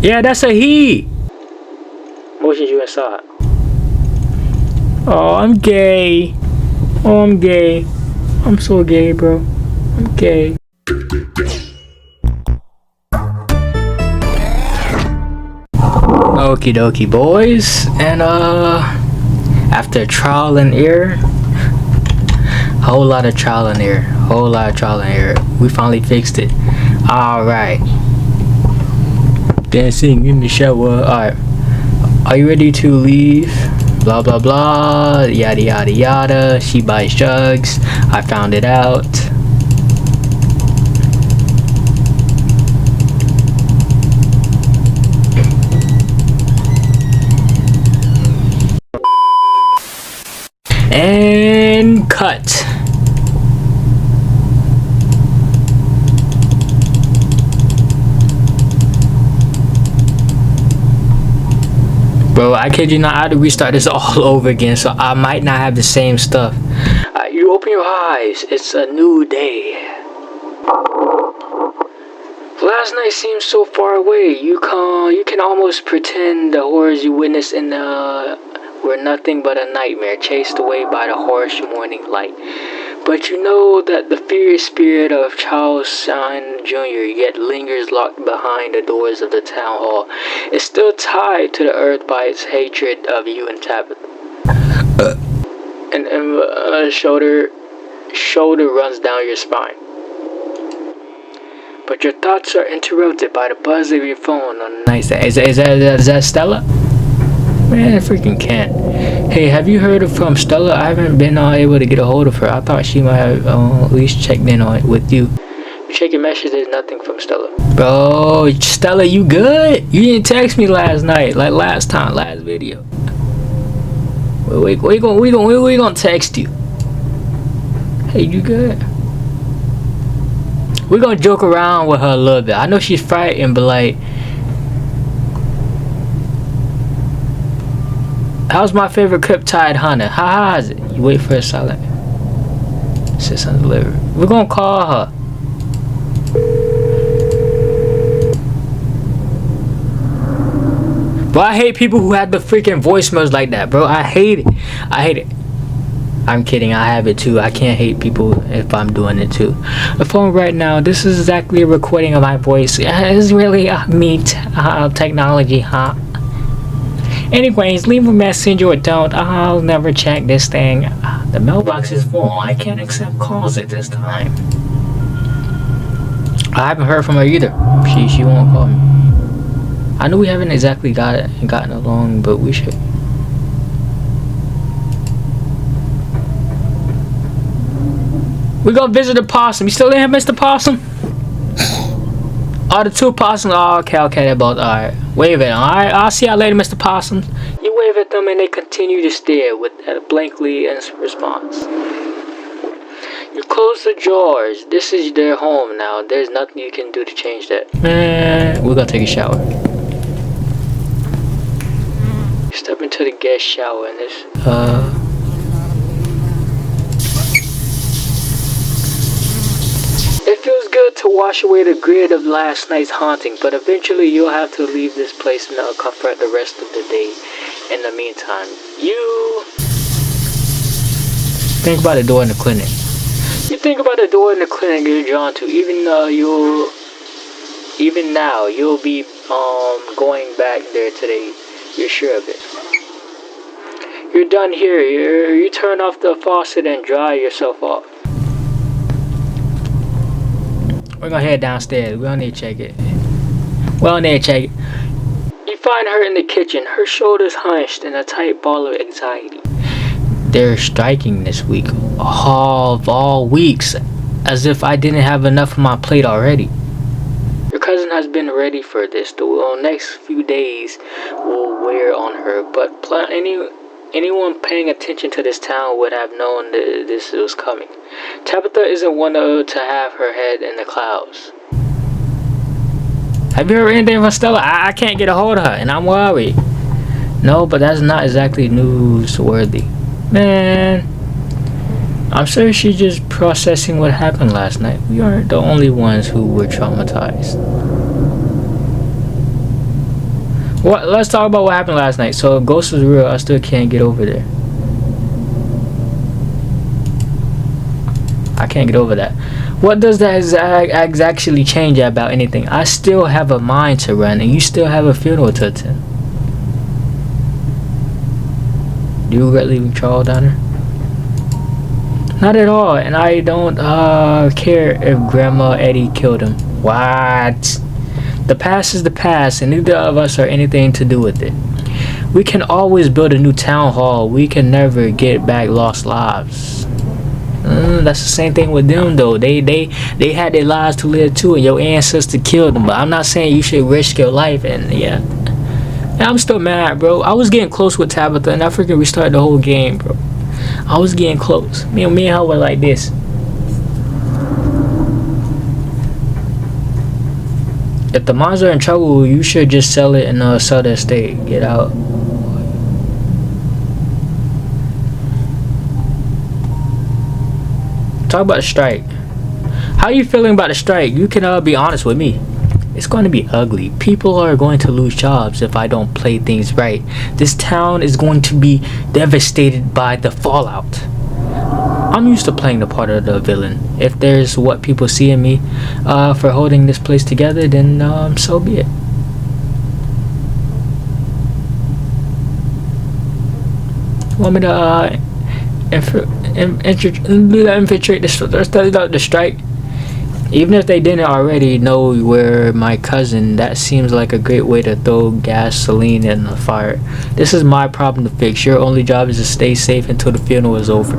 Yeah, that's a he. Motions you inside. Oh, I'm gay. Oh, I'm gay. I'm so gay, bro. I'm gay. Okie dokie, boys. And after trial and error, whole lot of trial and error, we finally fixed it. All right. Dancing in the shower. All right. Are you ready to leave? Blah blah blah. Yada yada yada. She buys drugs. I found it out. And cut. Bro, I kid you not, I had to restart this all over again, so I might not have the same stuff. You open your eyes, it's a new day. Last night seems so far away. You can almost pretend the horrors you witnessed in were nothing but a nightmare, chased away by the harsh morning light. But you know that the fierce spirit of Charles Shine Jr. yet lingers locked behind the doors of the town hall. It's still tied to the earth by its hatred of you and Tabitha. And shoulder runs down your spine. But your thoughts are interrupted by the buzz of your phone on the nightstand. Is that Stella? Man, I freaking can't. Hey, have you heard from Stella? I haven't been able to get a hold of her. I thought she might have at least checked in on it with you. You check your messages, there's nothing from Stella. Bro, Stella, you good? You didn't text me last night, like last video. We gonna text you. Hey, you good? We're gonna joke around with her a little bit. I know she's frightened, but like, how's my favorite Cryptide hunter? How's it? You wait for a silent. Says undelivered. We're gonna call her. Bro, I hate people who have the freaking voicemails like that, bro. I hate it. I'm kidding, I have it too. I can't hate people if I'm doing it too. The phone right now, this is exactly a recording of my voice. It's really me, technology, huh? Anyways, leave a message or don't. I'll never check this thing. The mailbox is full. I can't accept calls at this time. I haven't heard from her either. She won't call me. I know we haven't exactly gotten along, but we should. We're gonna visit the possum. You still there, Mr. Possum? Oh, the two possums. Oh, okay, they're both. Alright. Wave at them. Alright, I'll see y'all later, Mr. Possum. You wave at them and they continue to stare with blankly in response. You close the drawers. This is their home now. There's nothing you can do to change that. Man, we're gonna take a shower. You step into the guest shower and this, It feels good to wash away the grid of last night's haunting, but eventually you'll have to leave this place and confront the rest of the day. In the meantime, you think about the door in the clinic. You think about the door in the clinic you're drawn to, even now you'll be going back there today. You're sure of it. You're done here. You turn off the faucet and dry yourself off. We're gonna head downstairs. We don't need to check it. You find her in the kitchen, her shoulders hunched in a tight ball of anxiety. They're striking this week. All weeks. As if I didn't have enough on my plate already. Your cousin has been ready for this. The next few days will wear on her, but anyone paying attention to this town would have known that this was coming. Tabitha isn't one to have her head in the clouds. Have you heard anything from Stella? I can't get a hold of her, and I'm worried. No, but that's not exactly newsworthy. Man, I'm sure she's just processing what happened last night. We aren't the only ones who were traumatized. What? Let's talk about what happened last night. So ghost was real. I still can't get over there. I can't get over that. What does that actually change about anything? I still have a mind to run, and you still have a funeral to attend. Do you regret leaving Charles down there? Not at all, and I don't care if Grandma Eddie killed him. What? The past is the past, and neither of us are anything to do with it. We can always build a new town hall. We can never get back lost lives. That's the same thing with them though. They had their lives to live too, and your ancestor killed them. But I'm not saying you should risk your life. And yeah, I'm still mad, bro. I was getting close with Tabitha, and I freaking restarted the whole game, bro. I was getting close. Me and her were like this. If the moms are in trouble, you should just sell it and sell the estate. Get out. Talk about the strike. How are you feeling about the strike? You can be honest with me. It's going to be ugly. People are going to lose jobs if I don't play things right. This town is going to be devastated by the fallout. I'm used to playing the part of the villain. If there's what people see in me for holding this place together, then so be it. Want me to infiltrate the strike? Even if they didn't already know where my cousin, that seems like a great way to throw gasoline in the fire. This is my problem to fix. Your only job is to stay safe until the funeral is over.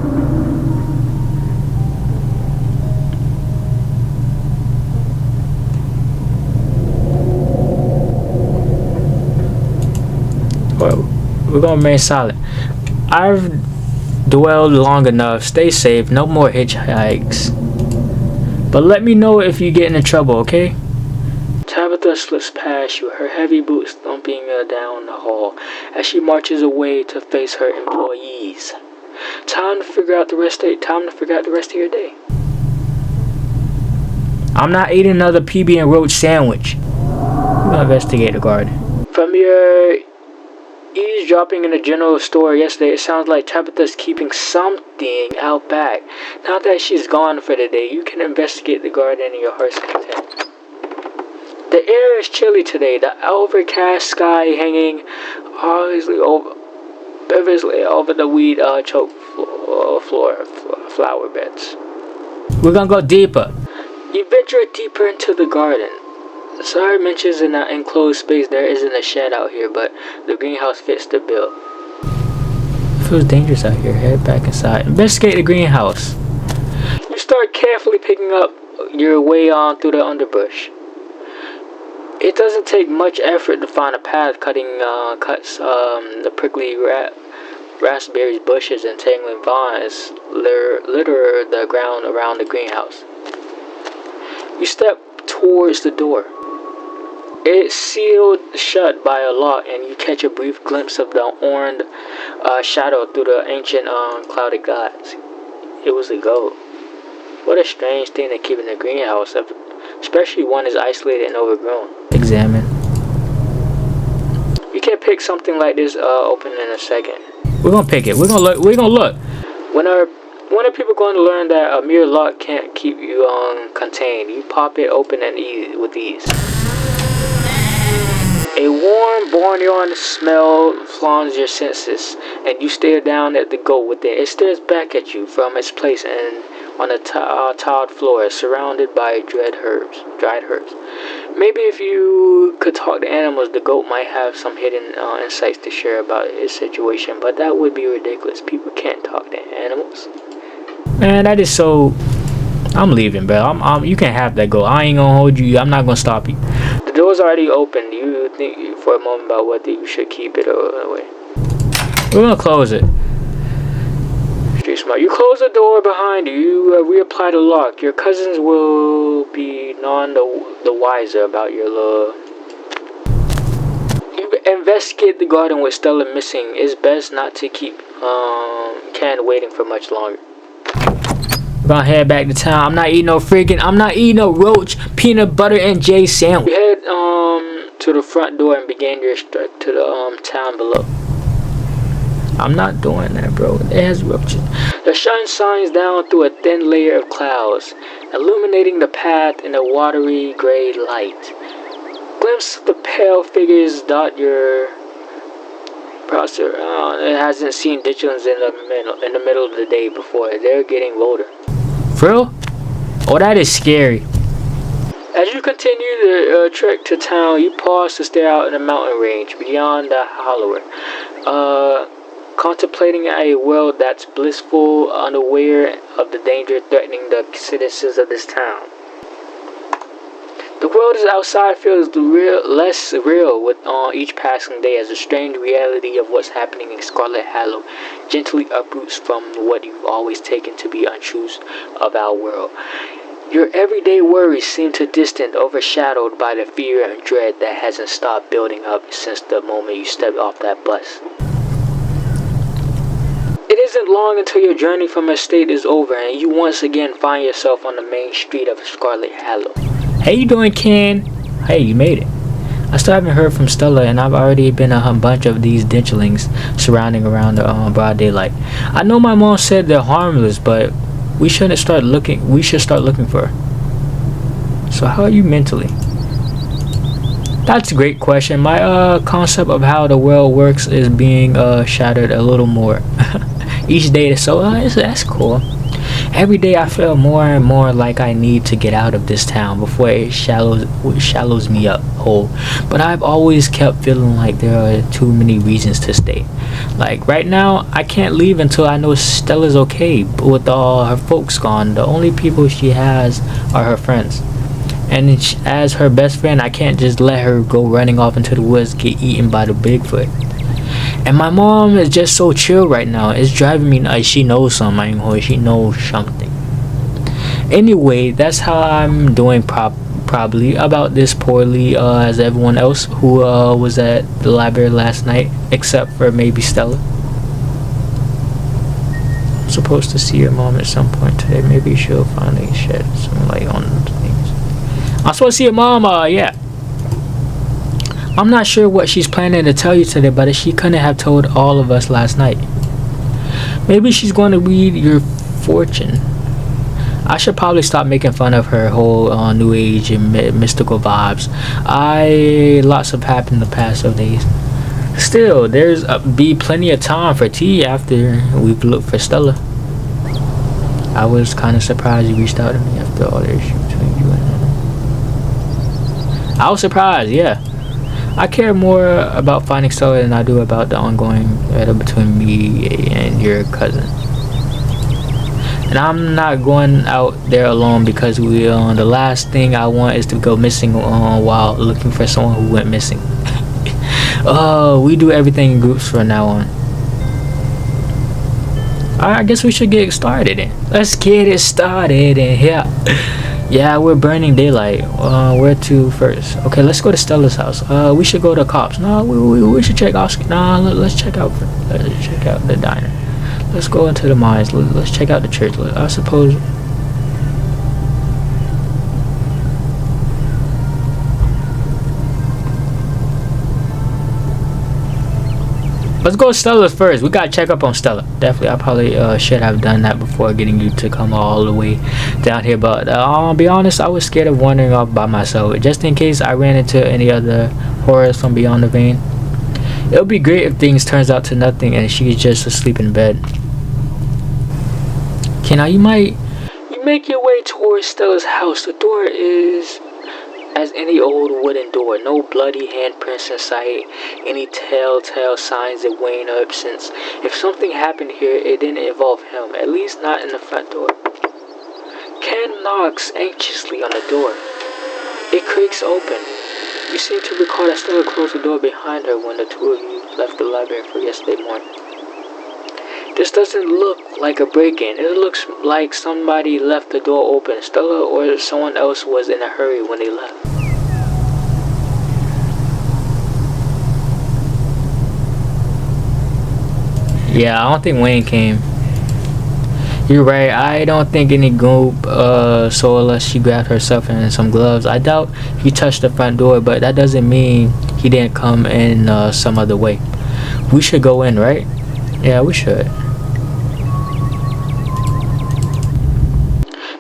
Well, we're gonna remain silent. I've dwelled long enough. Stay safe. No more hitchhikes. But let me know if you get into trouble, okay? Tabitha slips past you, her heavy boots thumping down the hall as she marches away to face her employees. Time to figure out the rest of your day. I'm not eating another PB and roach sandwich. We're gonna investigate the garden. From your eavesdropping in the general store yesterday, it sounds like Tabitha's keeping something out back. Now that she's gone for the day, you can investigate the garden in your heart's content. The air is chilly today. The overcast sky hanging obviously over the weed choked flower beds. We're gonna go deeper. You venture deeper into the garden. Sorry mentions in that enclosed space there isn't a shed out here, but the greenhouse fits the bill. It feels dangerous out here. Head back inside. Investigate the greenhouse. You start carefully picking up your way on through the underbrush. It doesn't take much effort to find a path cuts the prickly raspberries bushes and tangling vines litter the ground around the greenhouse. You step towards the door. It's sealed shut by a lock, and you catch a brief glimpse of the orange shadow through the ancient clouded glass. It was a goat. What a strange thing to keep in a greenhouse, especially one as isolated and overgrown. Examine. You can pick something like this open in a second. We're gonna pick it. We're gonna look. When are people going to learn that a mere lock can't keep you contained? You pop it open with ease. A warm barnyard smell flaunts your senses, and you stare down at the goat within. It stares back at you from its place and on a tiled floor, surrounded by dried herbs. Maybe if you could talk to animals, the goat might have some hidden insights to share about its situation, but that would be ridiculous. People can't talk to animals. Man, that is so... I'm leaving, bro. You can have that goat. I ain't gonna hold you. I'm not gonna stop you. The door's already open. Do you think for a moment about whether you should keep it away? We're gonna close it. Street smart. You close the door behind you. You reapply the lock. Your cousins will be none the wiser about your love. You investigate the garden with Stella missing. It's best not to keep Ken waiting for much longer. Gonna head back to town. I'm not eating no roach, peanut butter, and J sandwich. We head to the front door and begin your trek to the town below. I'm not doing that, bro. It has ruptured. The sun shines down through a thin layer of clouds, illuminating the path in a watery gray light. Glimpses of the pale figures dot your browser. It hasn't seen ditchlings in the middle of the day before. They're getting older. For real? Oh, that is scary. As you continue the trek to town, you pause to stare out in the mountain range beyond the hollow, contemplating a world that's blissful, unaware of the danger threatening the citizens of this town. The world outside feels less real with each passing day, as the strange reality of what's happening in Scarlet Hollow gently uproots from what you've always taken to be untruths of our world. Your everyday worries seem too distant, overshadowed by the fear and dread that hasn't stopped building up since the moment you stepped off that bus. It isn't long until your journey from estate is over and you once again find yourself on the main street of Scarlet Hollow. How you doing, Ken? Hey, you made it. I still haven't heard from Stella, and I've already been a bunch of these ditchlings surrounding around the broad daylight. I know my mom said they're harmless, but we should start looking for her. So how are you mentally? That's a great question. My concept of how the world works is being shattered a little more each day. So that's cool. Every day I feel more and more like I need to get out of this town before it shallows me up whole. But I've always kept feeling like there are too many reasons to stay. Like right now, I can't leave until I know Stella's okay. But with all her folks gone, the only people she has are her friends. And as her best friend, I can't just let her go running off into the woods, get eaten by the Bigfoot. And my mom is just so chill right now. It's driving me nuts. She knows something. She knows something. Anyway, that's how I'm doing probably about this poorly as everyone else who was at the library last night, except for maybe Stella. I'm supposed to see your mom at some point today. Maybe she'll finally shed some light on things. I'm supposed to see your mom, yeah. I'm not sure what she's planning to tell you today, but she couldn't have told all of us last night. Maybe she's going to read your fortune. I should probably stop making fun of her whole new age and mystical vibes. Lots have happened the past few days. Still, there's be plenty of time for tea after we've looked for Stella. I was kind of surprised you reached out to me after all the issue between you and her. I was surprised, yeah. I care more about finding Stella than I do about the ongoing battle between me and your cousin. And I'm not going out there alone because the last thing I want is to go missing while looking for someone who went missing. We do everything in groups from now on. Alright, I guess we should get started then. Let's get it started in here. Yeah, we're burning daylight. Where to first? Okay, let's go to Stella's house. We should go to cops. No, we should check Oscar. No, let's check out the diner. Let's go into the mines. Let's check out the church. I suppose. Let's go to Stella's first. We gotta check up on Stella. Definitely, I probably should have done that before getting you to come all the way down here. But I'll be honest, I was scared of wandering off by myself, just in case I ran into any other horrors from beyond the vein. It would be great if things turns out to nothing and she's just asleep in bed. Okay, now you make your way towards Stella's house. The door is as any old wooden door, no bloody handprints in sight, any telltale signs of Wayne or absence. If something happened here, it didn't involve him, at least not in the front door. Ken knocks anxiously on the door. It creaks open. You seem to recall that Stella closed the door behind her when the two of you left the library for yesterday morning. This doesn't look like a break-in. It looks like somebody left the door open. Stella or someone else was in a hurry when they left. Yeah, I don't think Wayne came. You're right. I don't think any goop, so unless she grabbed herself in some gloves. I doubt he touched the front door, but that doesn't mean he didn't come in some other way. We should go in, right? Yeah, we should.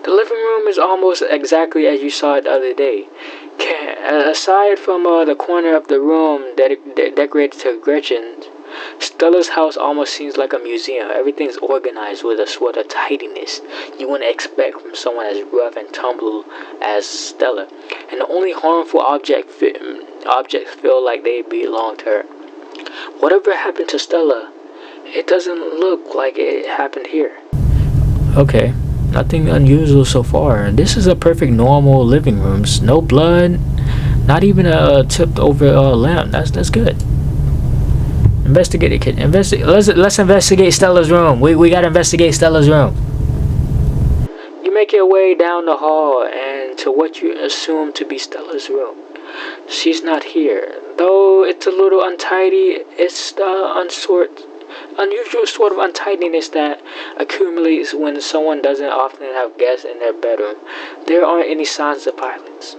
The living room is almost exactly as you saw it the other day. Aside from the corner of the room decorated to Gretchen's, Stella's house almost seems like a museum. Everything's organized with a sort of tidiness you wouldn't expect from someone as rough and tumble as Stella. And the only harmful objects feel like they belong to her. Whatever happened to Stella, it doesn't look like it happened here. Okay, nothing unusual so far. This is a perfect normal living room. No blood, not even a tipped over lamp. That's good. Investigate the kitchen. Let's investigate Stella's room. We gotta investigate Stella's room. You make your way down the hall and to what you assume to be Stella's room. She's not here, though it's a little untidy. It's the unusual sort of untidiness that accumulates when someone doesn't often have guests in their bedroom. There aren't any signs of violence.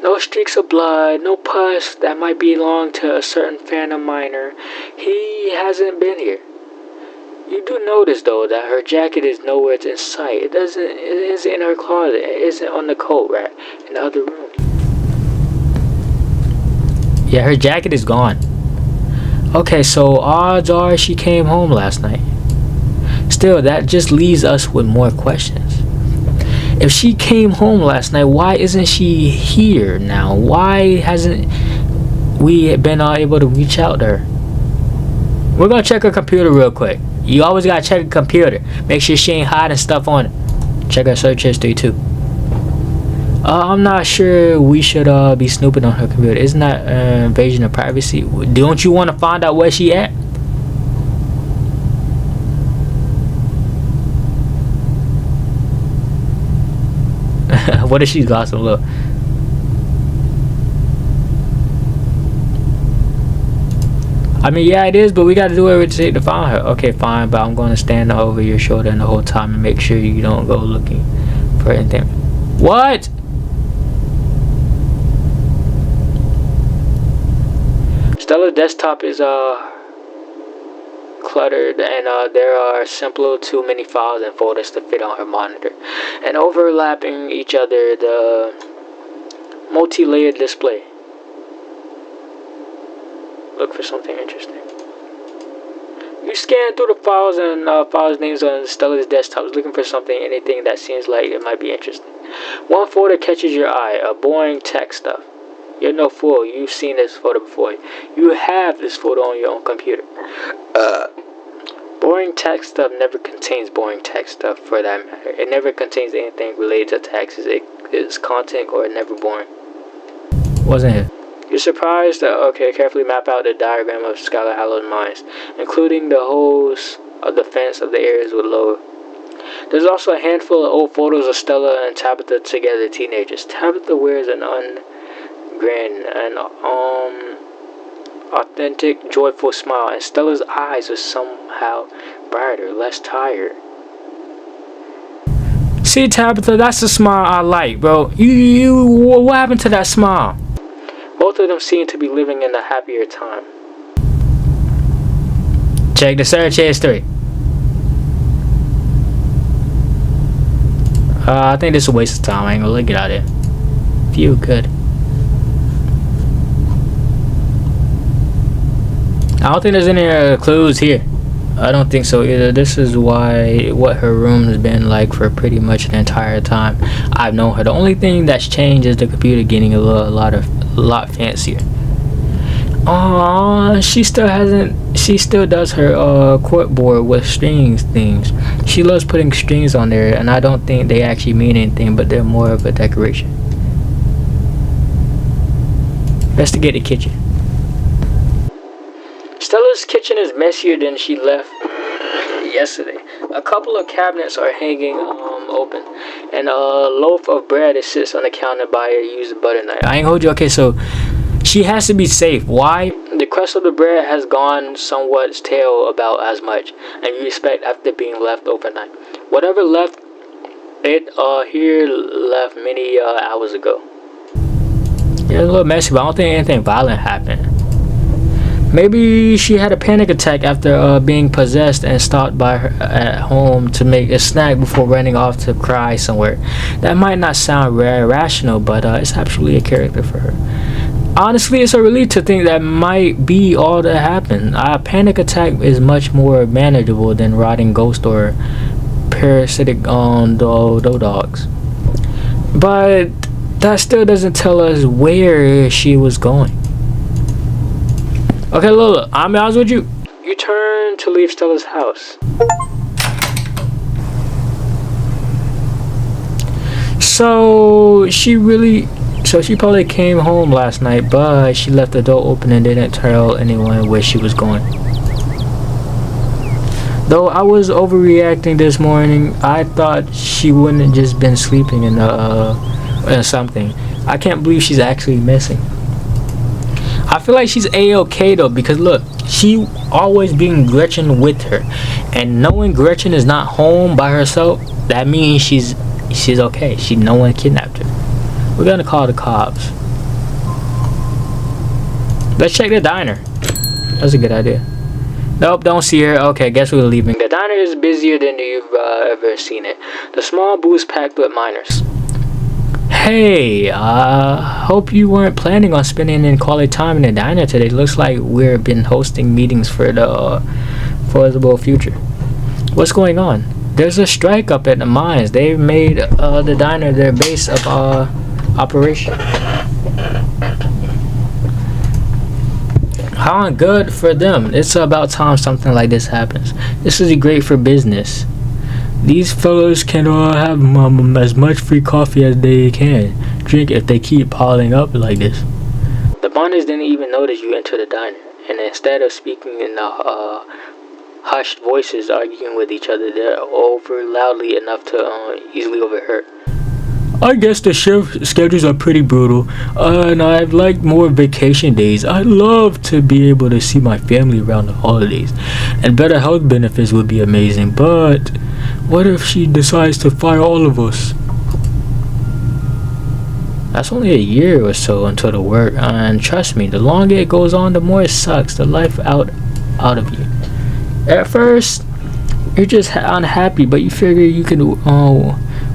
No streaks of blood, no pus that might belong to a certain phantom miner. He hasn't been here. You do notice, though, that her jacket is nowhere in sight. It isn't in her closet. It isn't on the coat rack in the other room. Yeah, her jacket is gone. Okay, so odds are she came home last night. Still, that just leaves us with more questions. If she came home last night, why isn't she here now? Why hasn't we been able to reach out to her? We're gonna check her computer real quick. You always gotta check her computer. Make sure she ain't hiding stuff on it. Check her search history too. I'm not sure we should be snooping on her computer. Isn't that invasion of privacy? Don't you want to find out where she at? What if she's got some look? I mean, yeah, it is, but we got to do everything to find her. Okay, fine, but I'm going to stand over your shoulder the whole time and make sure you don't go looking for anything. What? Stella's desktop is cluttered, and there are simply too many files and folders to fit on her monitor, and overlapping each other, the multi-layered display. Look for something interesting. You scan through the files and files names on Stella's desktop, looking for anything that seems like it might be interesting. One folder catches your eye, a boring tech stuff. You're no fool. You've seen this photo before. You have this photo on your own computer. Boring tech stuff never contains boring tech stuff, for that matter. It never contains anything related to taxes. It's content or never boring. Wasn't it? You're surprised that, okay, carefully map out the diagram of Scarlet Hollow's mines, including the holes of the fence of the areas with low. There's also a handful of old photos of Stella and Tabitha together, teenagers. Tabitha wears an grin, an authentic, joyful smile, and Stella's eyes are somehow brighter, less tired. See, Tabitha, that's the smile I like, bro. What happened to that smile? Both of them seem to be living in a happier time. Check the search history. I think this is a waste of time. I ain't gonna get out of here. If you could. I don't think there's any clues here. I don't think so either. This is what her room has been like for pretty much the entire time I've known her. The only thing that's changed is the computer getting a lot fancier. She still does her corkboard with strings things. She loves putting strings on there, and I don't think they actually mean anything, but they're more of a decoration. Investigate the kitchen. Stella's kitchen is messier than she left yesterday. A couple of cabinets are hanging open, and a loaf of bread sits on the counter by a used butter knife. I ain't hold you. Okay, so she has to be safe. Why? The crust of the bread has gone somewhat stale about as much, and you expect after being left overnight. Whatever left it here left many hours ago. Yeah, a little messy, but I don't think anything violent happened. Maybe she had a panic attack after being possessed and stopped by her at home to make a snack before running off to cry somewhere. That might not sound very rational, but it's absolutely a character for her. Honestly, it's a relief to think that might be all that happened. A panic attack is much more manageable than rotting ghost or parasitic dogs. But that still doesn't tell us where she was going. Okay, Lola, I'm honest with you. You turn to leave Stella's house. So she probably came home last night, but she left the door open and didn't tell anyone where she was going. Though I was overreacting this morning, I thought she wouldn't have just been sleeping in something. I can't believe she's actually missing. I feel like she's a-okay though, because look, she always being Gretchen with her, and knowing Gretchen is not home by herself, that means she's okay. No one kidnapped her. We're gonna call the cops. Let's check the diner. That's a good idea. Nope, don't see her. Okay, guess we're leaving. The diner is busier than you've ever seen it. The small booth packed with miners. Hey, hope you weren't planning on spending any quality time in the diner today. Looks like we've been hosting meetings for the foreseeable future. What's going on? There's a strike up at the mines. They've made the diner their base of operation. How good for them. It's about time something like this happens. This is great for business. These fellows can have as much free coffee as they can drink if they keep piling up like this. The miners didn't even notice you entered the diner, and instead of speaking in hushed voices arguing with each other, they're over loudly enough to easily overheard. I guess the shift schedules are pretty brutal, and I'd like more vacation days. I'd love to be able to see my family around the holidays, and better health benefits would be amazing, but what if she decides to fire all of us? That's only a year or so until the work, and trust me, the longer it goes on, the more it sucks the life out of you. At first, you're just unhappy, but you figure you can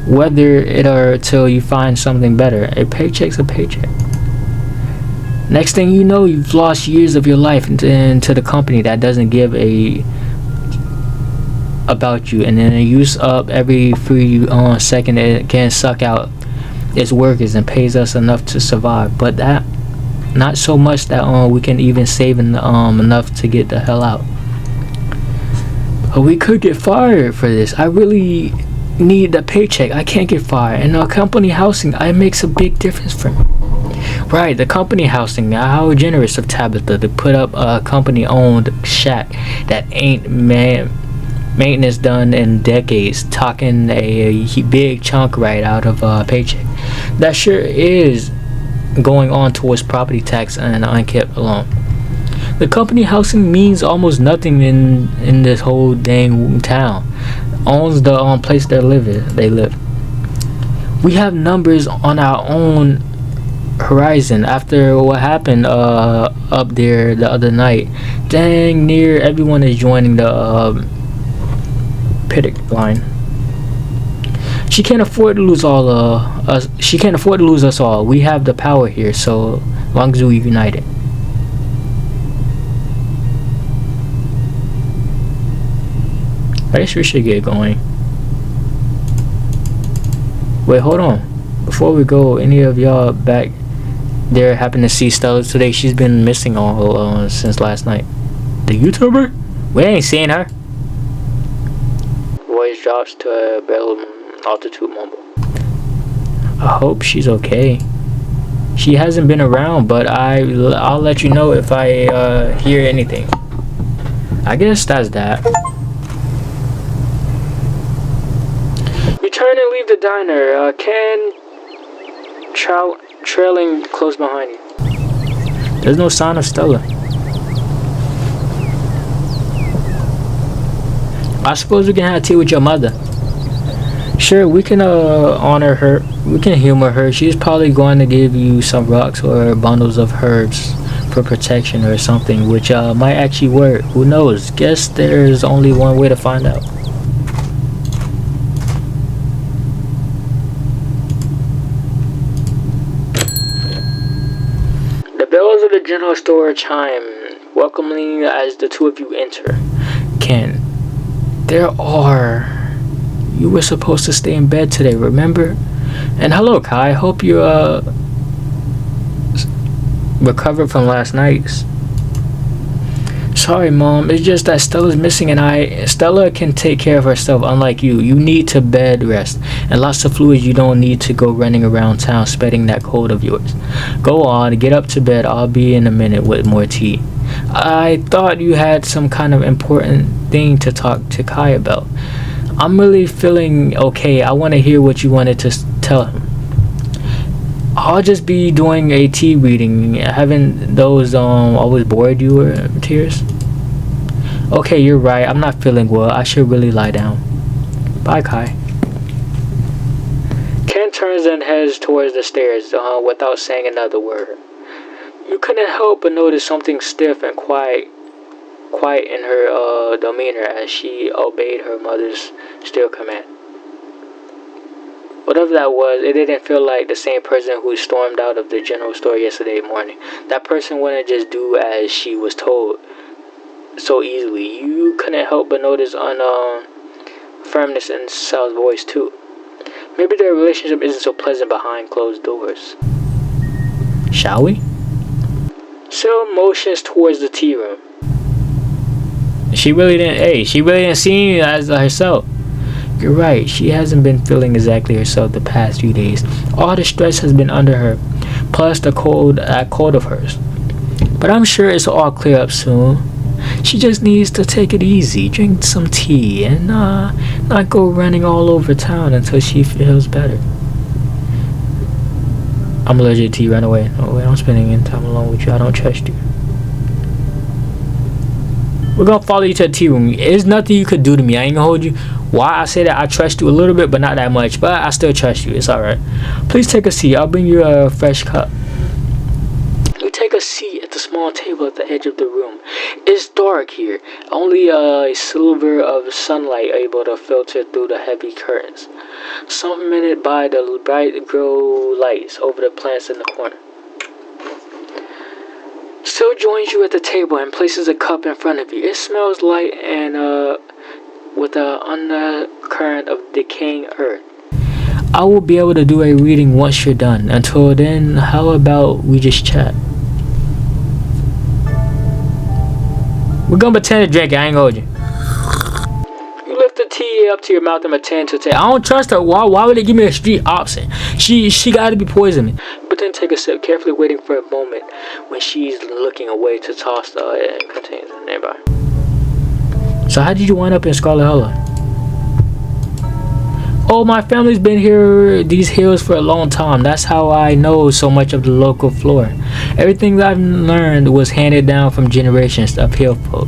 weather it until you find something better. A paycheck's a paycheck. Next thing you know, you've lost years of your life into the company that doesn't give a about you, and then it use up every free second it can suck out its workers and pays us enough to survive, but that not so much that we can even save enough to get the hell out. We could get fired for this. I really need the paycheck. I can't get fired, and company housing, it makes a big difference for me. Right, the company housing. How generous of Tabitha to put up a company owned shack that ain't maintenance done in decades, talking a big chunk right out of a paycheck. That sure is going on towards property tax and unkept alone. The company housing means almost nothing in this whole dang town. Owns the place they live. We have numbers on our own horizon after what happened up there the other night. Dang near everyone is joining the picket line. She can't afford to lose all us. She can't afford to lose us all. We have the power here, so long as we unite it. I guess we should get going. Wait, hold on. Before we go, any of y'all back there happen to see Stella today? She's been missing all since last night. The YouTuber? We ain't seen her. Voice drops to a barrel altitude mumble. I hope she's okay. She hasn't been around, but I'll let you know if I hear anything. I guess that's that. Return and leave the diner. Ken trailing close behind you. There's no sign of Stella. I suppose we can have tea with your mother. Sure, we can honor her. We can humor her. She's probably going to give you some rocks or bundles of herbs for protection or something, which might actually work. Who knows? Guess there's only one way to find out. The bells of the general store chime welcomingly as the two of you enter. Ken, there are... You were supposed to stay in bed today, remember? And hello, Kai. Hope you recovered from last night's. Sorry, Mom. It's just that Stella's missing, and Stella can take care of herself. Unlike you, you need to bed rest and lots of fluids. You don't need to go running around town spreading that cold of yours. Go on, get up to bed. I'll be in a minute with more tea. I thought you had some kind of important thing to talk to Kai about. I'm really feeling okay. I want to hear what you wanted to tell him. I'll just be doing a tea reading. Haven't those always bored you or tears? Okay, you're right. I'm not feeling well. I should really lie down. Bye, Kai. Ken turns and heads towards the stairs without saying another word. You couldn't help but notice something stiff and quiet in her demeanor as she obeyed her mother's still command. Whatever that was, it didn't feel like the same person who stormed out of the general store yesterday morning. That person wouldn't just do as she was told so easily. You couldn't help but notice firmness in Sal's voice too. Maybe their relationship isn't so pleasant behind closed doors. Shall we? Sal motions towards the tea room. She really didn't see you as herself. You're right, she hasn't been feeling exactly herself the past few days. All the stress has been under her, plus the cold of hers. But I'm sure it's all clear up soon. She just needs to take it easy, drink some tea, and not go running all over town until she feels better. I'm allergic to tea, run away. No way, I'm spending any time alone with you. I don't trust you. We're gonna follow you to the tea room. There's nothing you could do to me. I ain't gonna hold you. Why I say that I trust you a little bit, but not that much. But I still trust you. It's alright. Please take a seat. I'll bring you a fresh cup. You take a seat at the small table at the edge of the room. It's dark here. Only a sliver of sunlight able to filter through the heavy curtains. Supplemented by the bright glow lights over the plants in the corner. Still joins you at the table and places a cup in front of you. It smells light and with an undercurrent of decaying earth. I will be able to do a reading once you're done. Until then, how about we just chat? We're gonna pretend to drink it. I ain't gonna hold you. You lift the tea up to your mouth and pretend to take. I don't trust her. Why would they give me a street option? She gotta be poisoning. But then take a sip, carefully waiting for a moment when she's looking away to toss the container nearby. So how did you wind up in Scarlet Hollow? Oh, my family's been here, these hills for a long time. That's how I know so much of the local flora. Everything that I've learned was handed down from generations of hill folk.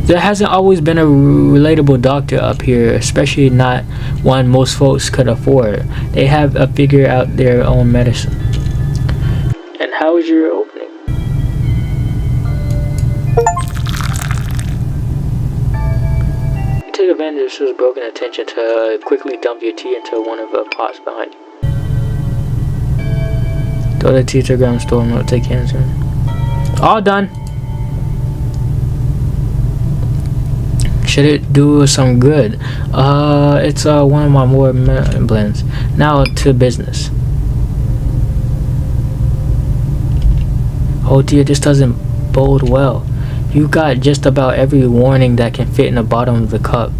There hasn't always been a relatable doctor up here, especially not one most folks could afford. They have to figure out their own medicine. And how was your opening? You take advantage of Sue's broken attention to quickly dump your tea into one of the pots behind you. Throw the tea to the ground, store them, take hands. All done. Should it do some good? It's one of my more blends. Now to business. Oh dear, this doesn't bode well. You got just about every warning that can fit in the bottom of the cup.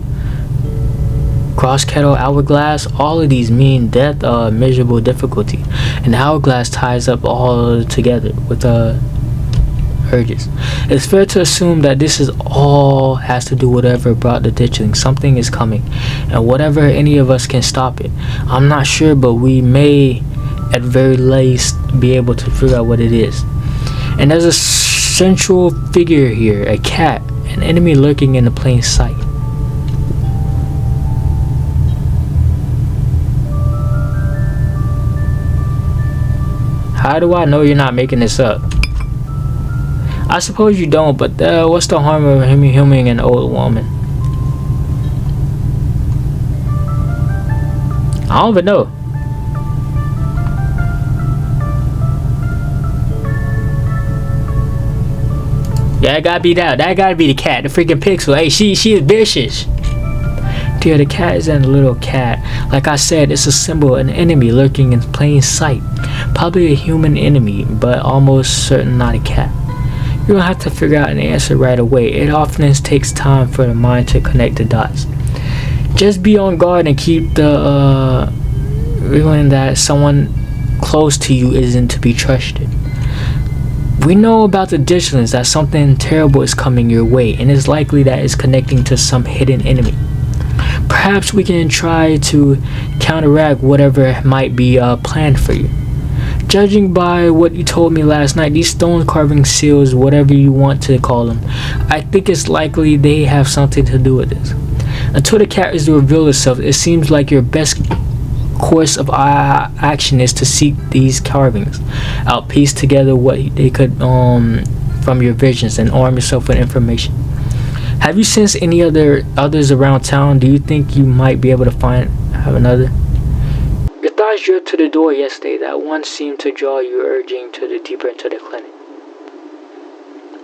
Cross kettle, hourglass, all of these mean death, miserable difficulty. And hourglass ties up all together with urges. It's fair to assume that this is all has to do whatever brought the ditching. Something is coming, and whatever any of us can stop it. I'm not sure, but we may at very least be able to figure out what it is. And there's a central figure here, a cat, an enemy lurking in the plain sight. How do I know you're not making this up? I suppose you don't, but what's the harm of him huming an old woman? I don't even know. Yeah, it gotta be that. That gotta be the cat, the freaking pixel. Hey, she is vicious. Dear, the cat isn't a little cat. Like I said, it's a symbol, an enemy lurking in plain sight. Probably a human enemy, but almost certain not a cat. You don't have to figure out an answer right away. It often takes time for the mind to connect the dots. Just be on guard and keep the feeling that someone close to you isn't to be trusted. We know about the distance that something terrible is coming your way, and it's likely that it's connecting to some hidden enemy. Perhaps we can try to counteract whatever might be planned for you. Judging by what you told me last night, these stone carving seals, whatever you want to call them, I think it's likely they have something to do with this. Until the cat is to reveal itself, it seems like your best course of action is to seek these carvings out, piece together what they could from your visions, and arm yourself with information. Have you sensed any others around town? Do you think you might be able to have another? Your thoughts drifted to the door yesterday. That one seemed to draw you, urging to deeper into the clinic.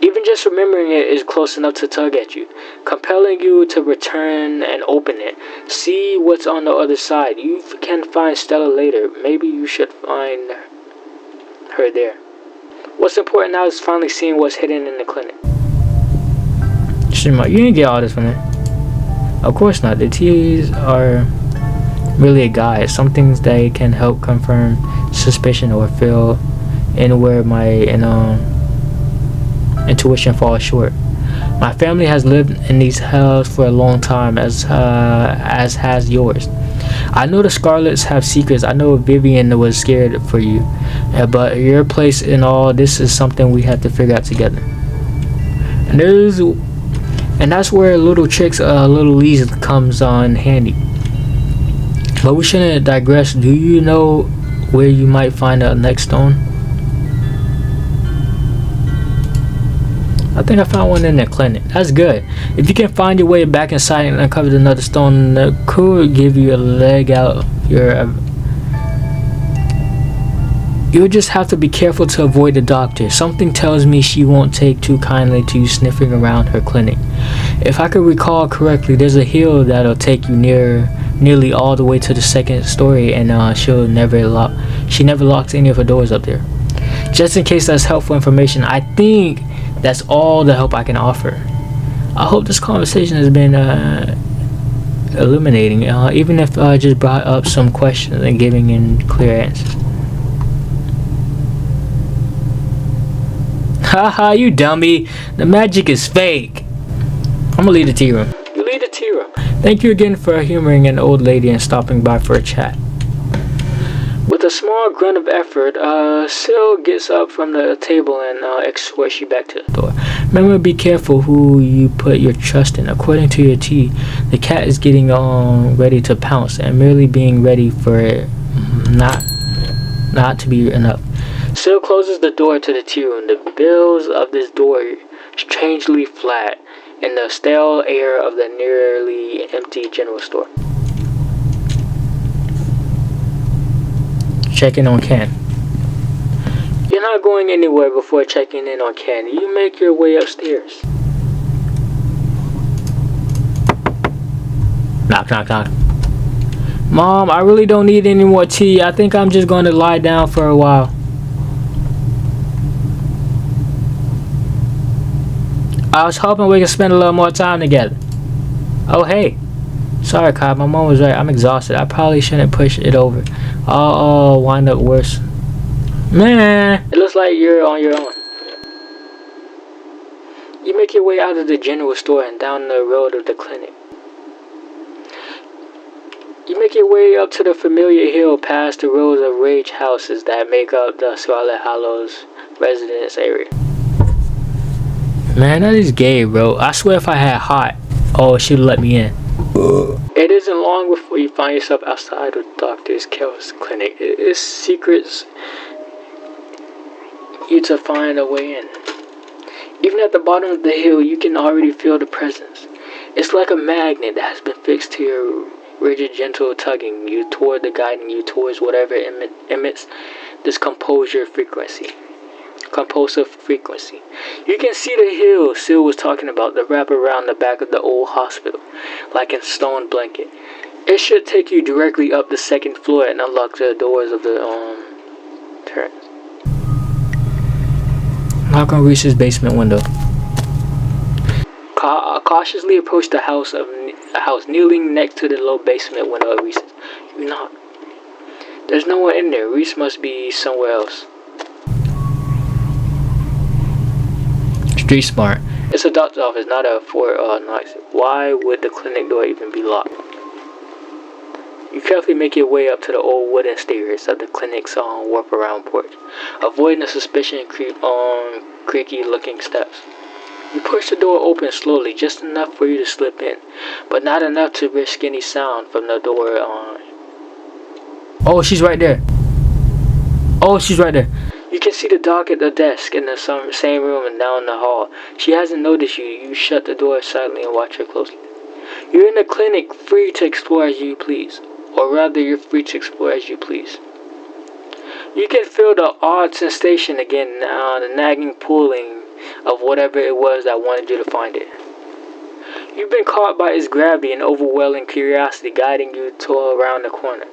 Even just remembering it is close enough to tug at you, compelling you to return and open it. See what's on the other side. You can find Stella later. Maybe you should find her there. What's important now is finally seeing what's hidden in the clinic. You didn't get all this from it. Of course not. The T's are really a guide. Some things they can help confirm suspicion or fill in where my intuition falls short. My family has lived in these hells for a long time, as has yours. I know the Scarlets have secrets. I know Vivian was scared for you, but your place in all this is something we have to figure out together. And that's where little tricks, little leads comes on handy. But we shouldn't digress. Do you know where you might find the next stone? I think I found one in the clinic. That's good. If you can find your way back inside and uncover another stone, that could give you a leg out. You'll just have to be careful to avoid the doctor. Something tells me she won't take too kindly to you sniffing around her clinic. If I could recall correctly, there's a hill that'll take you nearly all the way to the second story, and she never locks any of her doors up there. Just in case that's helpful information, I think that's all the help I can offer. I hope this conversation has been illuminating, even if I just brought up some questions and giving in clear answers. Haha, you dummy. The magic is fake. I'm gonna leave the tea room. You leave the tea room. Thank you again for humoring an old lady and stopping by for a chat. With a small grunt of effort, Syl gets up from the table and escorts you back to the door. Remember, be careful who you put your trust in. According to your tea, the cat is getting ready to pounce, and merely being ready for it not to be enough. Syl closes the door to the tea room. The bills of this door strangely flat in the stale air of the nearly empty general store. Checking on Ken. You're not going anywhere before checking in on Ken. You make your way upstairs. Knock, knock, knock. Mom, I really don't need any more tea. I think I'm just going to lie down for a while. I was hoping we could spend a little more time together. Oh, hey. Sorry, Kyle. My mom was right. I'm exhausted. I probably shouldn't push it over. I'll wind up worse. Man, it looks like you're on your own. You make your way out of the general store and down the road of the clinic. You make your way up to the familiar hill past the rows of rage houses that make up the Scarlet Hollow's residence area. Man, that is gay, bro. I swear if I had hot, she'd let me in. It isn't long before you find yourself outside of Dr. Kell's clinic. Its secrets you to find a way in. Even at the bottom of the hill, you can already feel the presence. It's like a magnet that has been fixed to your rigid, gentle tugging you toward guiding you towards whatever emits this compulsive frequency. You can see the hill Sil was talking about, the wrap around the back of the old hospital, like a stone blanket. It should take you directly up the second floor and unlock the doors of the turret. Knock on Reese's basement window. Cautiously approach the house, kneeling next to the low basement window of Reese's. You knock. There's no one in there. Reese must be somewhere else. Street smart. It's a doctor's office, not a Fort Knox. Why would the clinic door even be locked? You carefully make your way up to the old wooden stairs of the clinic's warp-around porch, avoiding the suspicion creaky-looking steps. You push the door open slowly, just enough for you to slip in, but not enough to risk any sound from the door. Oh, she's right there. You can see the dog at the desk in the same room and down the hall. She hasn't noticed you. You shut the door silently and watch her closely. You're in the clinic, free to explore as you please. Or rather, you're free to explore as you please. You can feel the odd sensation again now, the nagging pulling of whatever it was that wanted you to find it. You've been caught by its gravity and overwhelming curiosity guiding you around the corner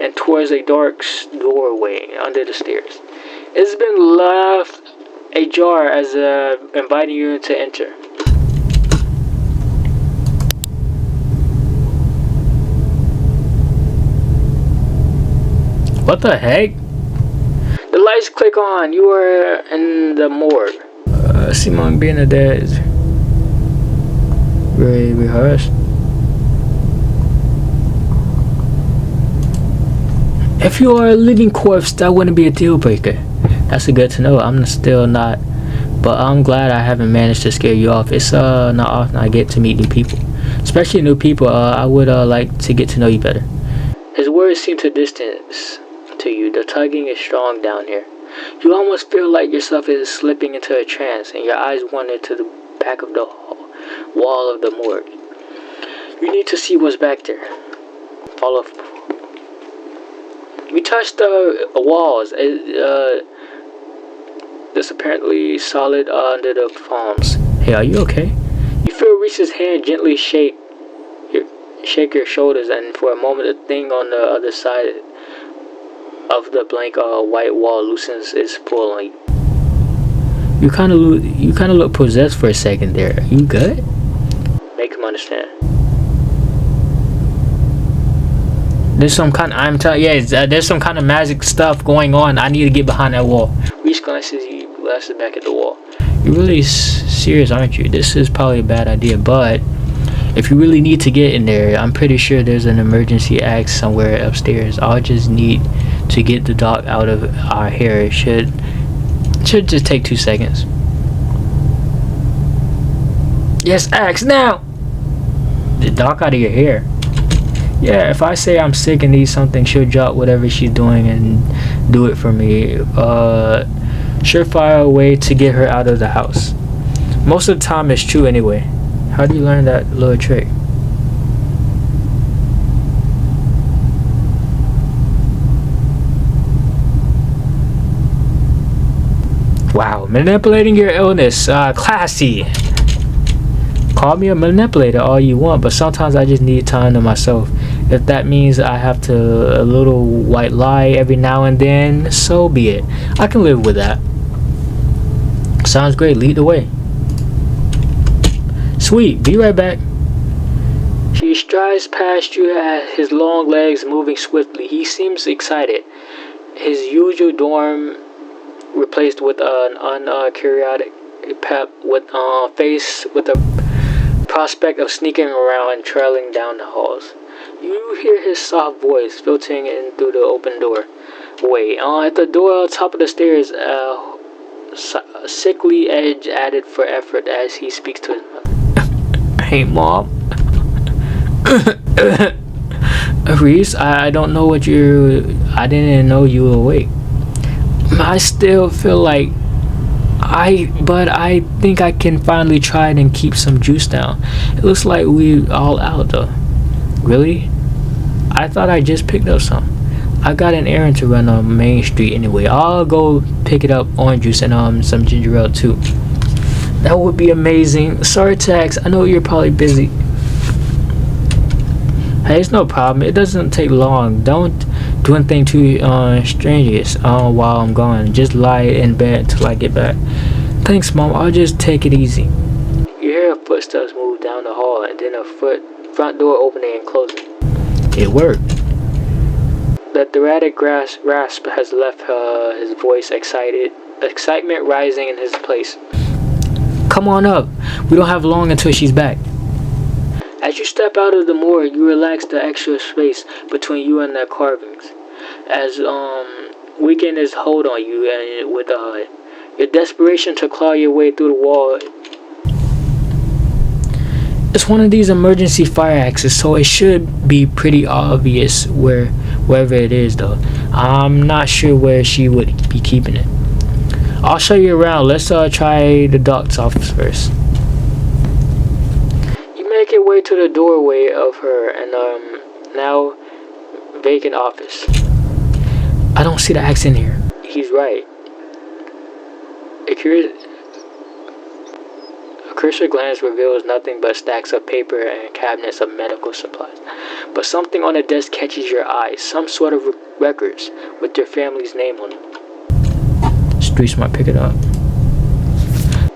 and towards a dark doorway under the stairs. It's been left ajar as inviting you to enter. What the heck? The lights click on. You are in the morgue. Simon Bernadette is very rehearsed. If you are a living corpse, that wouldn't be a deal breaker. That's good to know. I'm still not, but I'm glad I haven't managed to scare you off. It's not often I get to meet new people, especially new people. I would like to get to know you better. His words seem to distance to you. The tugging is strong down here. You almost feel like yourself is slipping into a trance, and your eyes wander to the back of the wall of the morgue. You need to see what's back there. Follow. You touch the walls. It's apparently solid under the palms. Hey, are you okay? You feel Reese's hand gently shake your shoulders, and for a moment, the thing on the other side of the blank white wall loosens its pull on you. You kind of look possessed for a second there. You good? Make him understand. There's some kind of, there's some kind of magic stuff going on. I need to get behind that wall. Reese glances back at the wall. You're really serious, aren't you? This is probably a bad idea, but if you really need to get in there, I'm pretty sure there's an emergency exit somewhere upstairs. I'll just need to get the doc out of our hair. It should just take 2 seconds. Yes, axe now! The doc out of your hair. Yeah, if I say I'm sick and need something, she'll drop whatever she's doing and do it for me. Surefire way to get her out of the house. Most of the time it's true anyway. How do you learn that little trick? Wow, manipulating your illness. Classy. Call me a manipulator all you want, but sometimes I just need time to myself. If that means I have to a little white lie every now and then, so be it. I can live with that. Sounds great. Lead the way. Sweet. Be right back. He strides past you, his long legs moving swiftly. He seems excited. His usual dorm replaced with an uncurious pep with face with a prospect of sneaking around and trailing down the halls. You hear his soft voice filtering in through the open door. Wait, at the door on top of the stairs, a sickly edge added for effort as he speaks to his mother. Hey, Mom. Reese, I don't know what I didn't know you were awake. I still feel like But I think I can finally try it and keep some juice down. It looks like we all out though. Really? I thought I just picked up some. I got an errand to run on Main Street anyway. I'll go pick it up, orange juice and some ginger ale too. That would be amazing. Sorry, Tax. I know you're probably busy. Hey, it's no problem. It doesn't take long. Don't do anything too strenuous while I'm gone. Just lie in bed till I get back. Thanks, Mom. I'll just take it easy. You hear footsteps move down the hall and then a front door opening and closing. It worked. The erratic rasp has left his voice excitement rising in his place. Come on up. We don't have long until she's back. As you step out of the morgue, you relax the extra space between you and the carvings. As weekend hold on you and with your desperation to claw your way through the wall. It's one of these emergency fire axes, so it should be pretty obvious wherever it is though. I'm not sure where she would be keeping it. I'll show you around. Let's try the doc's office first. You make your way to the doorway of her and now vacant office. I don't see the axe in here. He's right. A cursory glance reveals nothing but stacks of paper and cabinets of medical supplies. But something on the desk catches your eye. Some sort of records with your family's name on them. Streets might pick it up.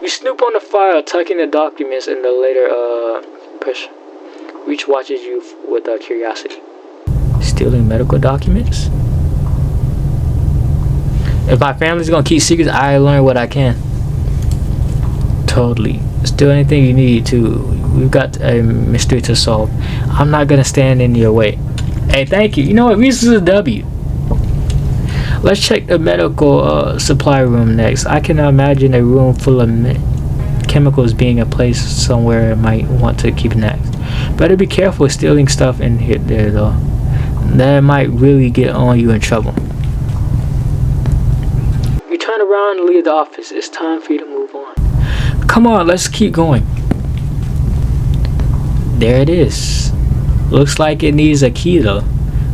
You snoop on the file, tucking the documents in the later push. Reach watches you with curiosity. Stealing medical documents? If my family's gonna keep secrets, I learn what I can. Totally. Steal anything you need to. We've got a mystery to solve. I'm not gonna stand in your way. Hey, thank you. You know what? This is a W. Let's check the medical supply room next. I can imagine a room full of chemicals being a place somewhere I might want to keep an axe. Better be careful stealing stuff in here there though. That might really get on you in trouble. You turn around and leave the office. It's time for you to move on. Come on, let's keep going. There it is. Looks like it needs a key though.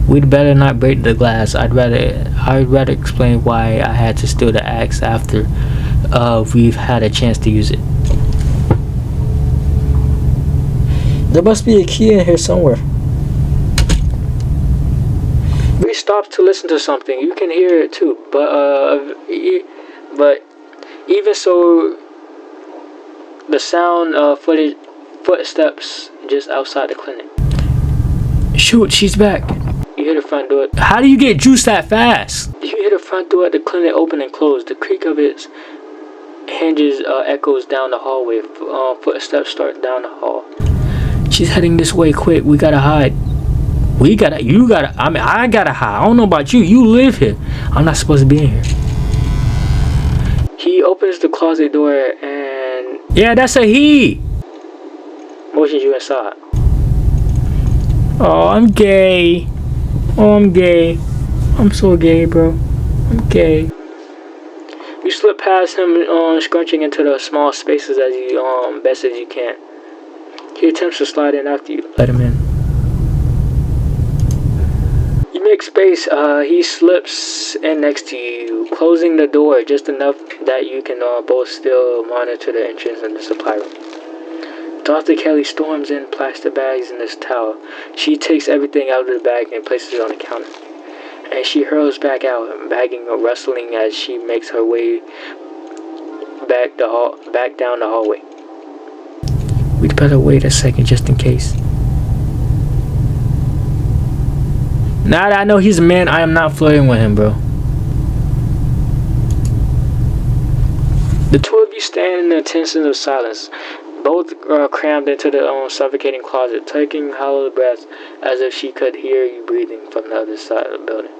We'd better not break the glass. I'd rather explain why I had to steal the axe after we've had a chance to use it. There must be a key in here somewhere. We stopped to listen to something. You can hear it too, but even so, the sound of footsteps just outside the clinic. Shoot, she's back. You hear the front door. How do you get juice that fast? You hear the front door at the clinic open and close. The creak of its hinges echoes down the hallway. Footsteps start down the hall. She's heading this way. Quick, we gotta hide. You gotta. I mean, I gotta hide. I don't know about you. You live here. I'm not supposed to be in here. He opens the closet door and... Yeah, that's a he. Motions you inside. Oh, I'm gay. I'm gay. I'm so gay, bro. I'm gay. You slip past him, scrunching into the small spaces as you best as you can. He attempts to slide in after you. Let him in. You make space. He slips in next to you, closing the door just enough that you can both still monitor the entrance and the supply room. Dr. Kelly storms in plastic bags and this towel. She takes everything out of the bag and places it on the counter. And she hurls back out, bagging or rustling as she makes her way back down the hallway. We'd better wait a second just in case. Now that I know he's a man, I am not flirting with him, bro. The two of you stand in the tension of silence, both crammed into the suffocating closet, taking hollow breaths as if she could hear you breathing from the other side of the building.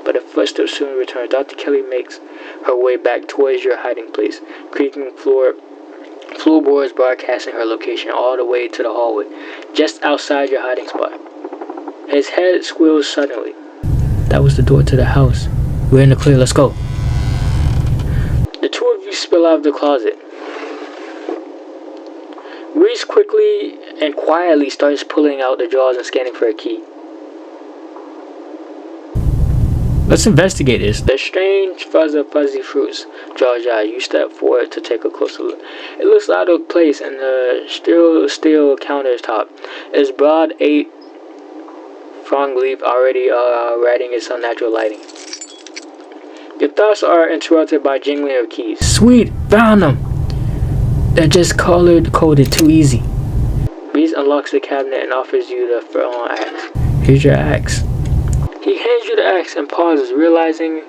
But the footsteps soon return. Dr. Kelly makes her way back towards your hiding place, creaking floorboards broadcasting her location all the way to the hallway, just outside your hiding spot. His head squeals suddenly. That was the door to the house. We're in the clear, let's go. The two spill out of the closet. Reese quickly and quietly starts pulling out the drawers and scanning for a key. Let's investigate this. The strange fuzzy fruits. Georgia, you step forward to take a closer look. It looks out of place in the steel countertop. Its broad 8-pronged leaf already riding its unnatural lighting. Your thoughts are interrupted by jingling of keys. Sweet, found them. They're just coded too easy. Reese unlocks the cabinet and offers you the axe. Here's your axe. He hands you the axe and pauses, realizing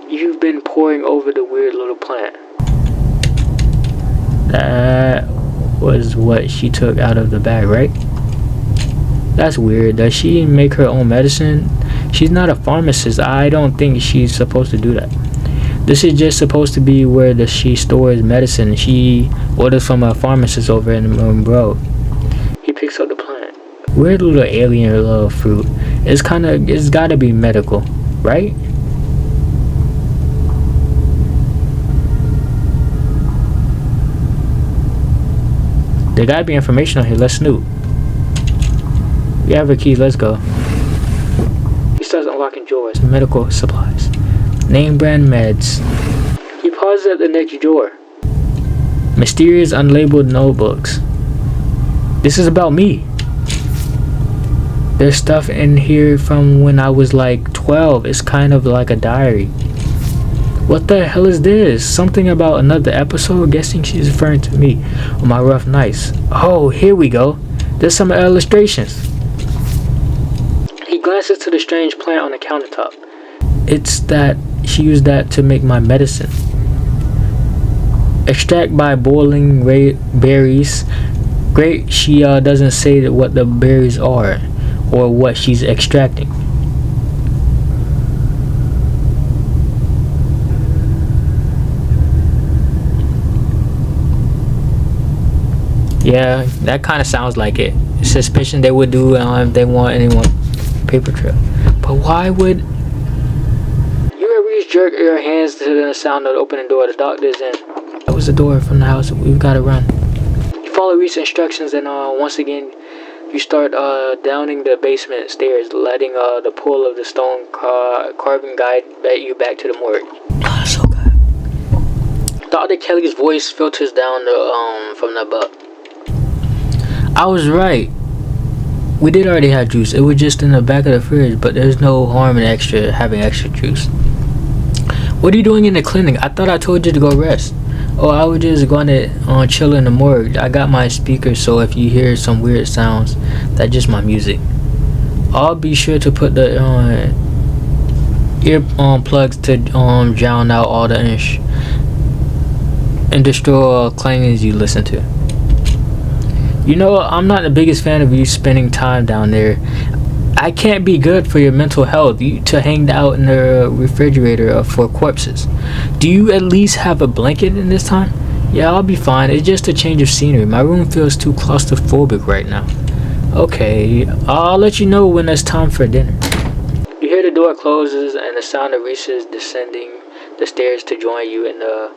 you've been poring over the weird little plant. That was what she took out of the bag, right? That's weird. Does she make her own medicine? She's not a pharmacist. I don't think she's supposed to do that. This is just supposed to be where she stores medicine. She orders from a pharmacist over in the road. He picks up the plant. Weird little alien little fruit. It's gotta be medical, right? There gotta be information on here. Let's snoop. We have a key. Let's go. He starts unlocking drawers. Medical supplies. Name brand meds. He pauses at the next drawer. Mysterious unlabeled notebooks. This is about me. There's stuff in here from when I was like 12. It's kind of like a diary. What the hell is this? Something about another episode? Guessing she's referring to me on my rough nights. Oh, here we go. There's some illustrations. He glances to the strange plant on the countertop. It's that she used that to make my medicine. Extract by boiling berries. Great, she doesn't say what the berries are or what she's extracting. Yeah, that kind of sounds like it. Suspicion they would do if they want anyone paper trail. But why would jerk your hands to the sound of the opening door? The doctor's in. That was the door from the house. We've got to run. You follow Reese's instructions and once again you start downing the basement stairs, letting the pull of the stone carbon guide you back to the morgue. Oh, so good. Dr. Kelly's voice filters down from the butt. I was right. We did already have juice. It was just in the back of the fridge, but there's no harm in having extra juice. What are you doing in the clinic? I thought I told you to go rest. Oh, I was just going to chill in the morgue. I got my speaker, so if you hear some weird sounds, that's just my music. I'll be sure to put the ear plugs to drown out all the industrial clangings you listen to. You know, I'm not the biggest fan of you spending time down there. I can't be good for your mental health to hang out in the refrigerator for corpses. Do you at least have a blanket in this time? Yeah, I'll be fine. It's just a change of scenery. My room feels too claustrophobic right now. Okay, I'll let you know when it's time for dinner. You hear the door closes and the sound of Reese's descending the stairs to join you in the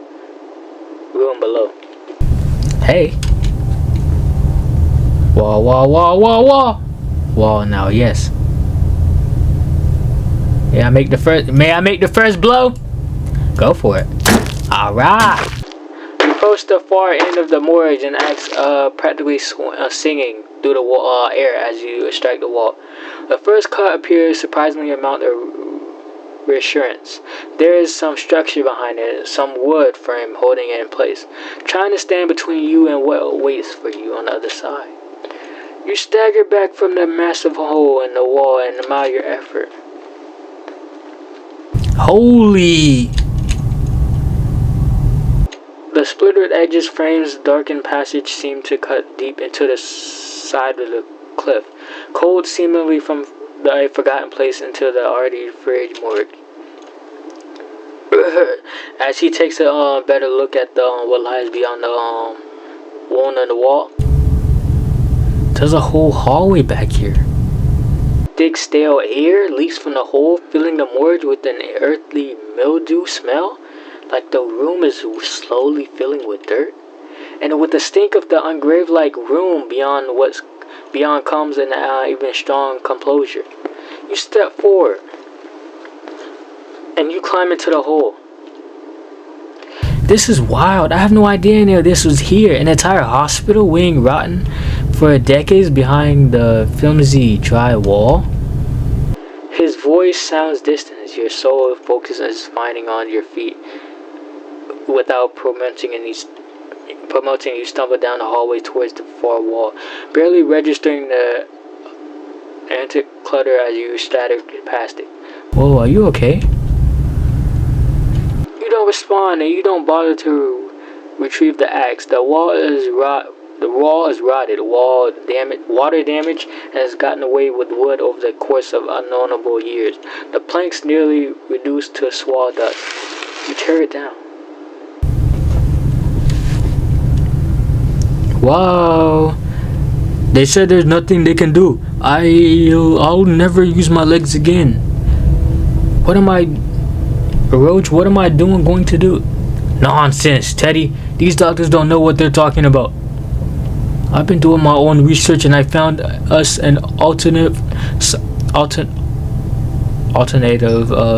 room below. Hey. Wall, wall, wall, wall, wall. Wall now, yes. May I make the first blow? Go for it. Alright. You approach the far end of the morgue and axe practically singing through the air as you strike the wall. The first cut appears surprisingly amount of reassurance. There is some structure behind it, some wood frame holding it in place, trying to stand between you and what waits for you on the other side. You stagger back from the massive hole in the wall and admire your effort. Holy! The splintered edges frames darkened passage seem to cut deep into the side of the cliff, cold seemingly from the forgotten place into the already frayed morgue. As he takes a better look at what lies beyond the wound on the wall. There's a whole hallway back here. Thick stale air leaks from the hole, filling the morgue with an earthly mildew smell. like the room is slowly filling with dirt. And with the stink of the ungrave-like room beyond comes an even strong composure. You step forward, and you climb into the hole. This is wild. I have no idea any of this was here. An entire hospital wing rotten for decades behind the flimsy dry wall. His voice sounds distant as your soul focuses finding on your feet. Without promoting, you stumble down the hallway towards the far wall, barely registering the antic clutter as you statter past it. Whoa, are you okay? You don't respond and you don't bother to retrieve the axe. The wall is rotted. Water damage has gotten away with wood over the course of unknowable years. The planks nearly reduced to sawdust. You tear it down. Wow. They said there's nothing they can do. I'll never use my legs again. Roach, what am I going to do? Nonsense, Teddy. These doctors don't know what they're talking about. I've been doing my own research and I found us an alternative,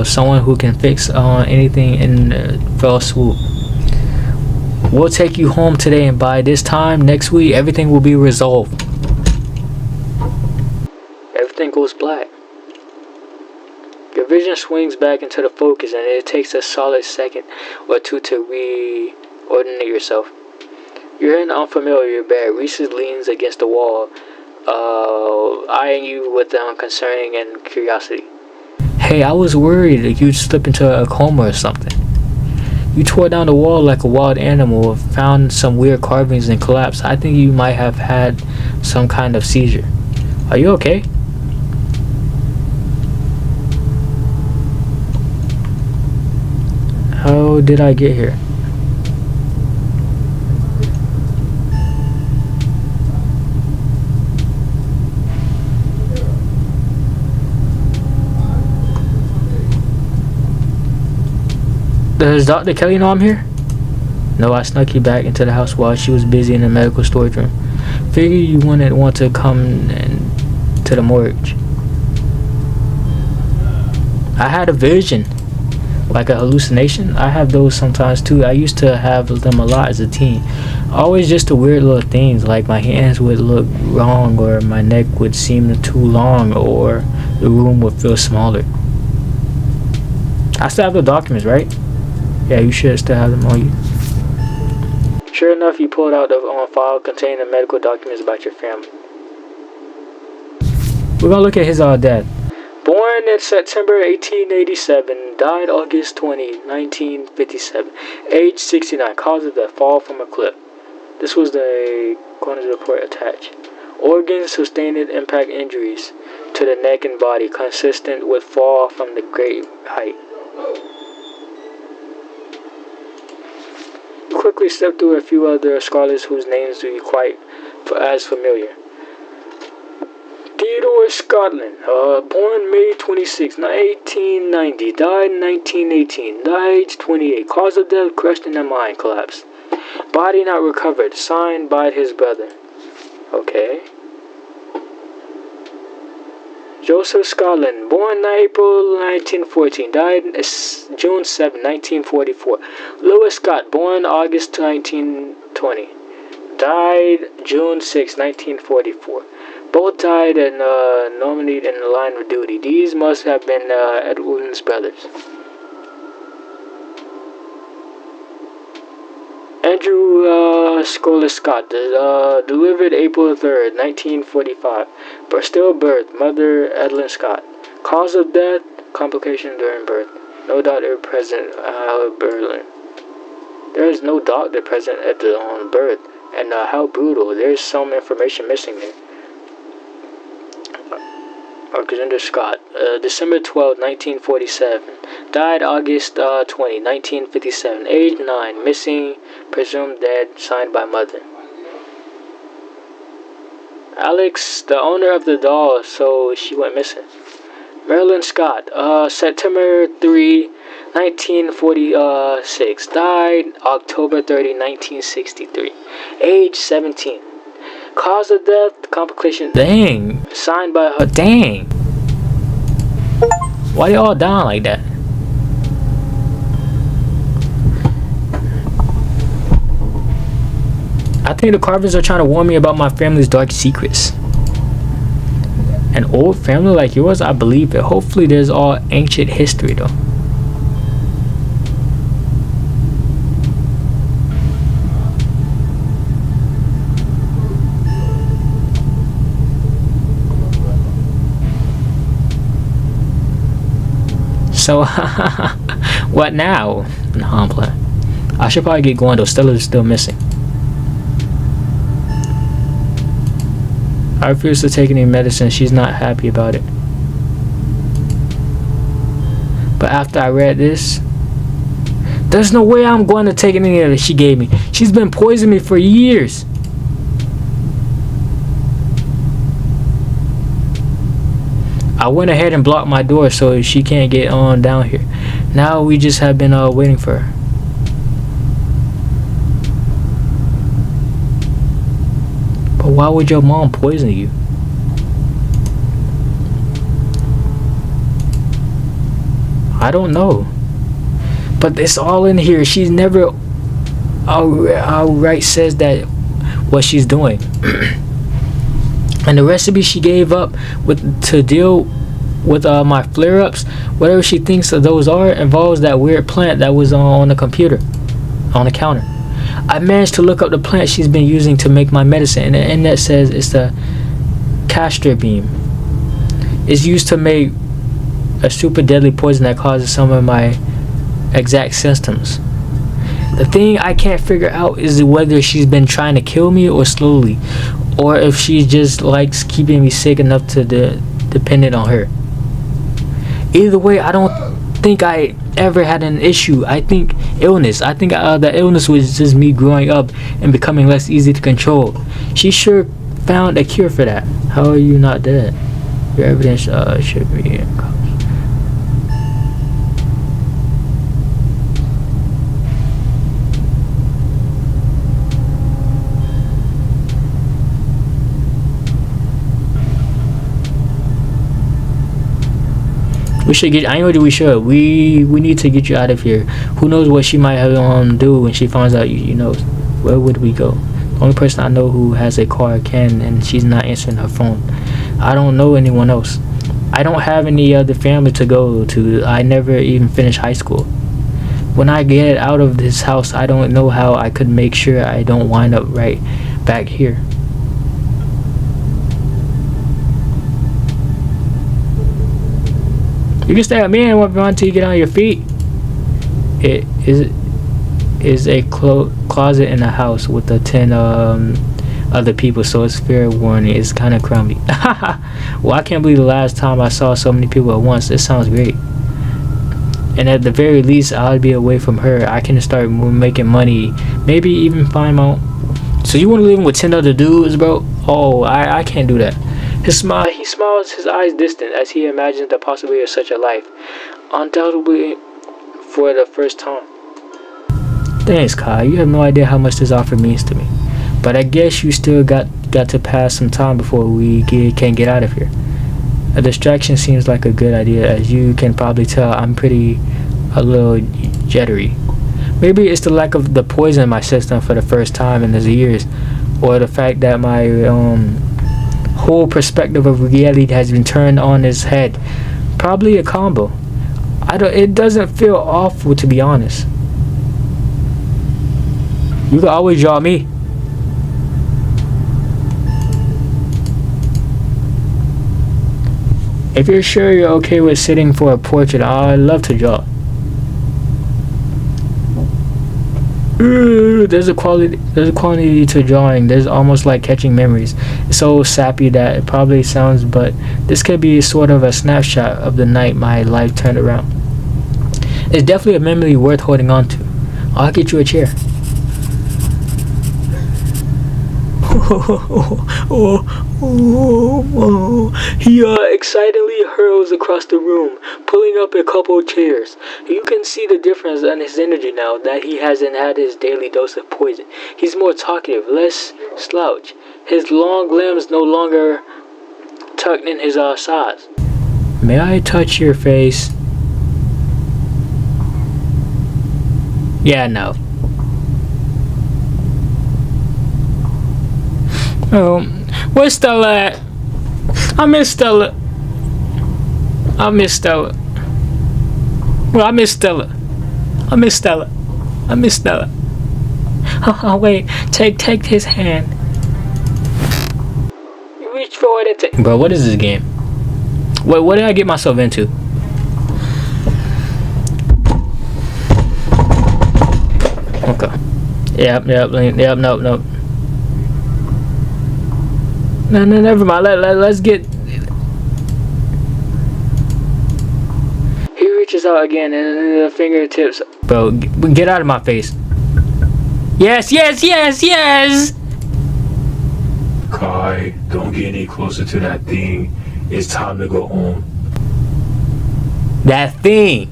someone who can fix anything in fell swoop. We'll take you home today, and by this time next week, everything will be resolved. Everything goes black. Your vision swings back into the focus, and it takes a solid second or two to reordinate yourself. You're in unfamiliar bed. Reese leans against the wall, eyeing you with concerning and curiosity. Hey, I was worried you'd slip into a coma or something. You tore down the wall like a wild animal, found some weird carvings and collapsed. I think you might have had some kind of seizure. Are you okay? How did I get here? Does Dr. Kelly know I'm here? No, I snuck you back into the house while she was busy in the medical storage room. Figure you wouldn't want to come to the morgue. I had a vision. Like a hallucination. I have those sometimes too. I used to have them a lot as a teen. Always just the weird little things, like my hands would look wrong, or my neck would seem too long, or the room would feel smaller. I still have the documents, right? Yeah, you should still have them on you. Sure enough, you pulled out the file containing the medical documents about your family. We're gonna look at his death. Born in September 1887, died August 20, 1957, age 69, cause of death, fall from a cliff. This was the coroner's report attached. Organs sustained impact injuries to the neck and body, consistent with fall from the great height. You quickly stepped through a few other Scarlets whose names will be quite as familiar. Theodore Scotland, born May 26, 1890, died 1918, died 28, cause of death, crushed in the mind, collapse. Body not recovered, signed by his brother. Okay. Joseph Scotland, born April 1914, died June 7, 1944. Lewis Scott, born August 1920, died June 6, 1944. Both died in Normandy in the line of duty. These must have been Edwin's brothers. Andrew Scarlet Scott, delivered April 3rd, 1945. But still birth, mother Evelyn Scott. Cause of death, complication during birth. No doctor present at Berlin. There is no doctor present at the birth. And how brutal. There's some information missing there. Alexander Scott, December 12, 1947. Died August 20, 1957. Age 9. Missing, presumed dead, signed by mother. Alex, the owner of the doll, so she went missing. Marilyn Scott, September 3, 1946. Died October 30, 1963. Age 17. Cause of death, complication. Dang. Signed by her. Dang. Why they all down like that? I think the carvings are trying to warn me about my family's dark secrets. An old family like yours? I believe it. Hopefully there's all ancient history though. So, what now? No, I'm playing. I should probably get going though. Stella's still missing. I refuse to take any medicine. She's not happy about it. But after I read this, there's no way I'm going to take any of it she gave me. She's been poisoning me for years. I went ahead and blocked my door so she can't get on down here. Now we just have been waiting for her. But why would your mom poison you? I don't know. But it's all in here. She's never outright says that what she's doing. And the recipe she gave up to deal with my flare-ups, whatever she thinks those are, involves that weird plant that was on the computer, on the counter. I managed to look up the plant she's been using to make my medicine, and the internet says it's the castor bean. It's used to make a super deadly poison that causes some of my exact symptoms. The thing I can't figure out is whether she's been trying to kill me or slowly, or if she just likes keeping me sick enough to dependent on her. Either way, I don't think I ever had an issue. I think illness. I think the illness was just me growing up and becoming less easy to control. She sure found a cure for that. How are you not dead? Your evidence should be in cops. We should get. I know that we should. We need to get you out of here. Who knows what she might have do when she finds out you know. Where would we go? The only person I know who has a car can, and she's not answering her phone. I don't know anyone else. I don't have any other family to go to. I never even finished high school. When I get out of this house, I don't know how I could make sure I don't wind up right back here. You can stay with me and walk around until you get on your feet. It is a closet in a house with the 10 other people, so it's fair warning. It's kind of crummy. Well, I can't believe the last time I saw so many people at once. This sounds great. And at the very least, I'll be away from her. I can start making money. Maybe even find my own. So you want to live with 10 other dudes, bro? Oh, I can't do that. He smiles, his eyes distant, as he imagines the possibility of such a life. Undoubtedly, for the first time. Thanks, Kai. You have no idea how much this offer means to me. But I guess you still got to pass some time before we can get out of here. A distraction seems like a good idea. As you can probably tell, I'm a little jittery. Maybe it's the lack of the poison in my system for the first time in these years, or the fact that my whole perspective of reality has been turned on its head. Probably a combo. It doesn't feel awful, to be honest. You can always draw me. If you're sure you're okay with sitting for a portrait, I'd love to draw. There's a quality to drawing. There's almost like catching memories. It's so sappy that it probably sounds, but this could be sort of a snapshot of the night my life turned around. It's definitely a memory worth holding on to. I'll get you a chair. He excitedly hurls across the room, pulling up a couple of chairs. You can see the difference in his energy now that he hasn't had his daily dose of poison. He's more talkative, less slouch. His long limbs no longer tucked in his sides. May I touch your face? Yeah, no. Oh, where's Stella at? I miss Stella. I miss Stella. Well, I miss Stella. I miss Stella. I miss Stella. Oh, wait. Take his hand. You reach forward and take. Bro, what is this game? What did I get myself into? Okay. Yep, nope. No, never mind. Let's get. He reaches out again and the fingertips. Bro, get out of my face. Yes. Kai, don't get any closer to that thing. It's time to go home. That thing.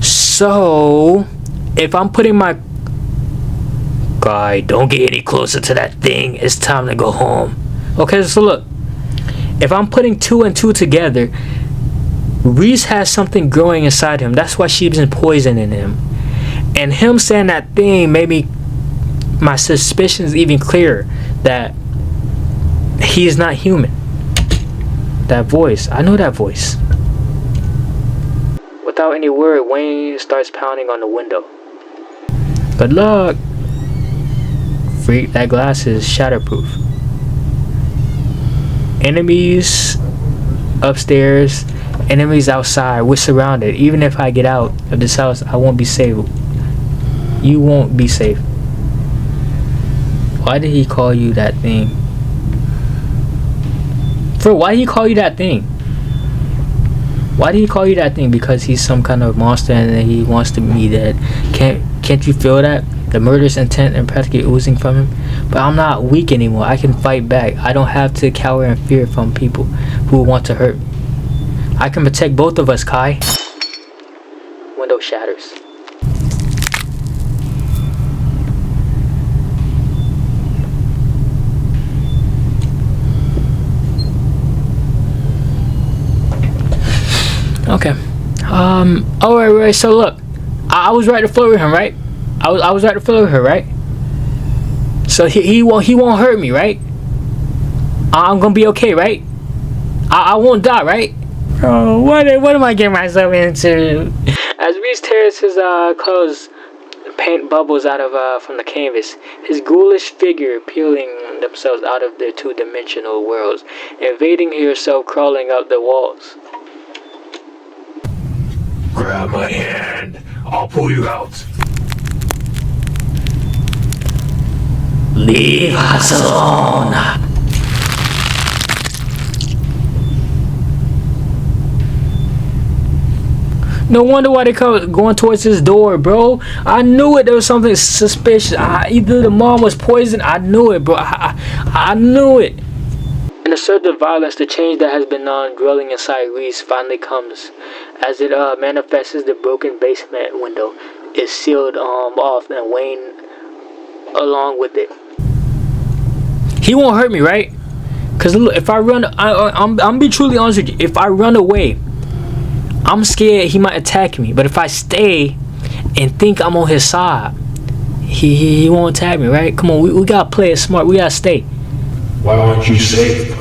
So, if I'm putting my... Kai, don't get any closer to that thing. It's time to go home. Okay, so look. If I'm putting 2 and 2 together, Reese has something growing inside him. That's why she's been poisoning him. And him saying that thing made me... My suspicions even clearer that he is not human. That voice. I know that voice. Without any word, Wayne starts pounding on the window. Good luck. Freak, that glass is shatterproof. Enemies upstairs, enemies outside. We're surrounded. Even if I get out of this house, I won't be safe. You won't be safe. Why did he call you that thing? Why did he call you that thing? Why did he call you that thing? Because he's some kind of monster and he wants to be dead. Can't you feel that? The murderous intent and practically oozing from him. But I'm not weak anymore. I can fight back. I don't have to cower in fear from people who want to hurt me. I can protect both of us, Kai. Window shatters. Okay. Alright, so look. I was right to flirt with him, right? I was right to flirt with her, right? So he won't hurt me, right? I'm gonna be okay, right? I won't die, right? Oh, what am I getting myself into? As Reese tears his clothes, paint bubbles out of from the canvas. His ghoulish figure peeling themselves out of their two-dimensional worlds, invading yourself, crawling up the walls. Grab my hand. I'll pull you out. Leave us alone. No wonder why they come going towards his door, bro. I knew it. There was something suspicious. Either the mom was poisoned. I knew it, bro. I knew it. In a surge of violence, the change that has been dwelling inside Reese finally comes. As it manifests, the broken basement window is sealed off, and Wayne along with it. He won't hurt me, right? Cause look, if I run, I'm be truly honest with you. If I run away, I'm scared he might attack me. But if I stay and think I'm on his side, he won't attack me, right? Come on, we gotta play it smart. We gotta stay. Why aren't you safe?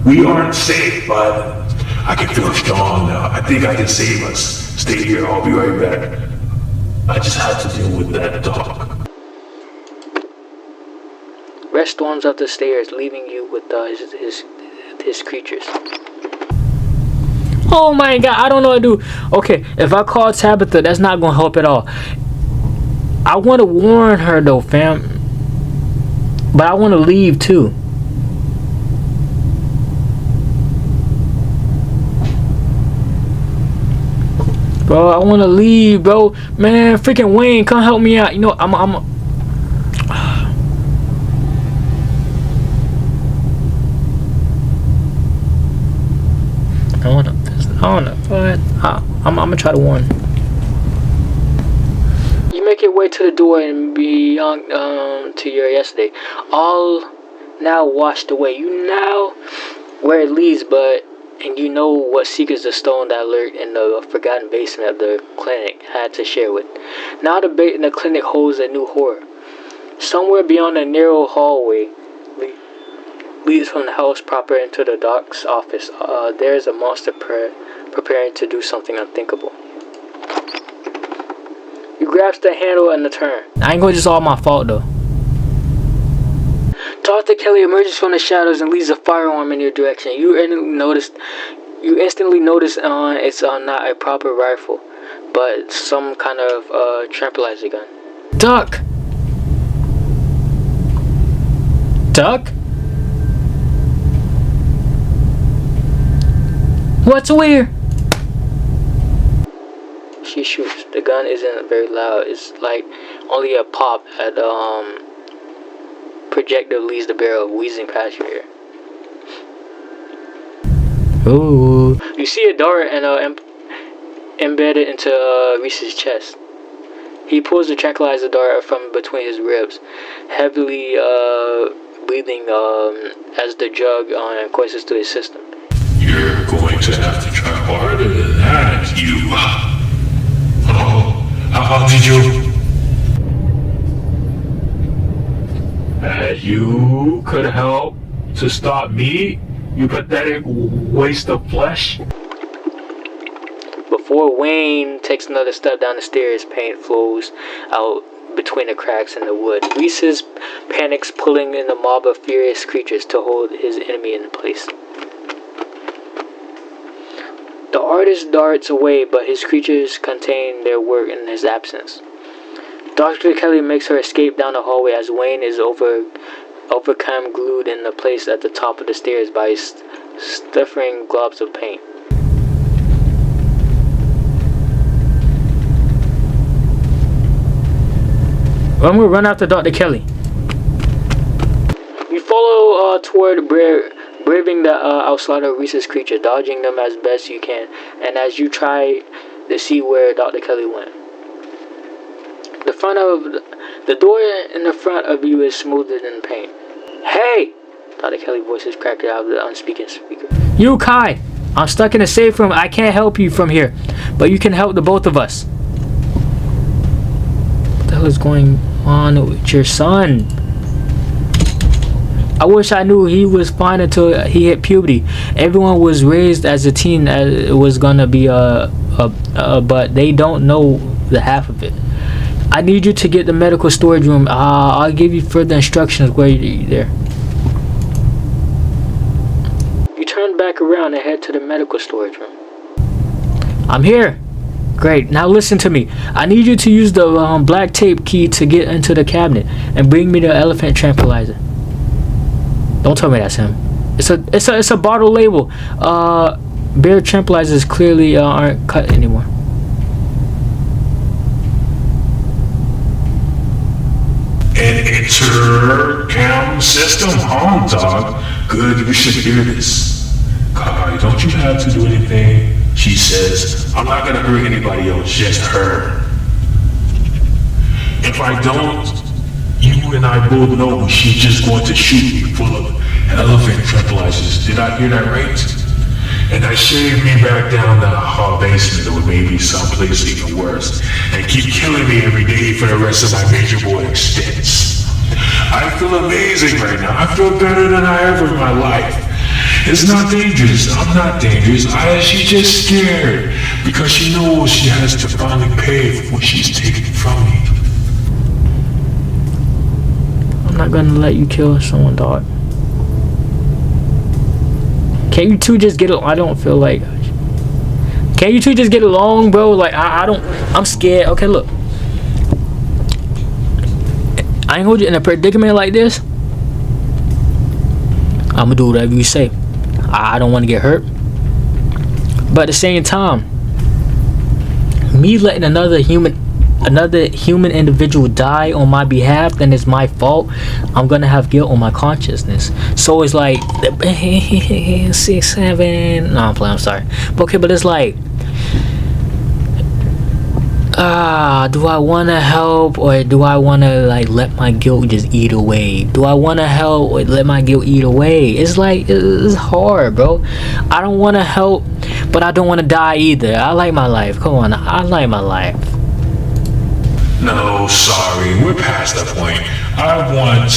We aren't safe, but I can feel strong now. I think I can save us. Stay here. I'll be right back. I just have to deal with that dog. Rest storms up the stairs, leaving you with his creatures. Oh my god, I don't know what to do. Okay, if I call Tabitha, that's not gonna help at all. I want to warn her though, fam. But I want to leave too. Bro, I want to leave, bro. Man, freaking Wayne, come help me out. You know, I don't know. But I'm gonna try to warn. You make your way to the door and beyond to your yesterday. All now washed away. You now where it leads, and you know what secrets the stone that lurked in the forgotten basement of the clinic had to share with. Now the bait in the clinic holds a new horror. Somewhere beyond a narrow hallway leads from the house proper into the doc's office. There is a monster preparing to do something unthinkable. You grasp the handle and the turn. I ain't gonna just all my fault though. Dr. Kelly emerges from the shadows and leads a firearm in your direction. You instantly notice it's not a proper rifle, but some kind of tranquilizer gun. Duck! Duck? What's weird? She shoots. The gun isn't very loud. It's like only a pop at projectile leaves the barrel wheezing past your ear. Ooh. You see a dart embedded into Reese's chest. He pulls the tranquilizer dart from between his ribs, heavily breathing as the drug courses through his system. You're going to have to try harder than that, you. Oh, how did you? You could help to stop me, you pathetic waste of flesh. Before Wayne takes another step down the stairs, paint flows out between the cracks in the wood. Reese's panics, pulling in a mob of furious creatures to hold his enemy in place. The artist darts away, but his creatures contain their work in his absence. Dr. Kelly makes her escape down the hallway as Wayne is overcome, glued in the place at the top of the stairs by stuffing globs of paint. I'm gonna run after Dr. Kelly. You follow toward braving the outsider Reese's creature, dodging them as best you can, and as you try to see where Dr. Kelly went. The door in the front of you is smoother than paint. Hey! Dr. Kelly's voice is cracked out of the unspeaking speaker. You, Kai! I'm stuck in a safe room. I can't help you from here, but you can help the both of us. What the hell is going on with your son? I wish I knew he was fine until he hit puberty. Everyone was raised as a teen as it was gonna be but they don't know the half of it. I need you to get the medical storage room. I'll give you further instructions where you're there. You turn back around and head to the medical storage room. I'm here. Great. Now listen to me. I need you to use the black tape key to get into the cabinet and bring me the elephant tranquilizer. Don't tell me that's him. It's a bottle label. Bear tranquilizers clearly aren't cut anymore. An intercam system, dog. Good, we should hear this. Kai, don't you have to do anything? She says, I'm not gonna hurt anybody else, just her. If I don't, you and I both know she's just going to shoot me full of elephant tranquilizers. Did I hear that right? And I shaved me back down the hall basement or maybe someplace even worse, and keep killing me every day for the rest of my major boy extents. I feel amazing right now. I feel better than I ever in my life. It's not dangerous. I'm not dangerous. She's just scared because she knows she has to finally pay for what she's taken from me. I'm not gonna let you kill someone, dog. Can you two just get along? I don't feel like. Can you two just get along, bro? Like I don't. I'm scared. Okay, look. I ain't hold you in a predicament like this. I'ma do whatever you say. I don't want to get hurt. But at the same time, me letting another human another human individual die on my behalf, then it's my fault. I'm gonna have guilt on my consciousness. So it's like 6, 7. No, I'm playing. I'm sorry. But okay, but it's like, do I want to help, or do I want to like let my guilt just eat away? Do I want to help or let my guilt eat away? It's like, it's hard, bro. I don't want to help, but I don't want to die either. I like my life. Come on, I like my life. No, sorry, we're past that point. I want,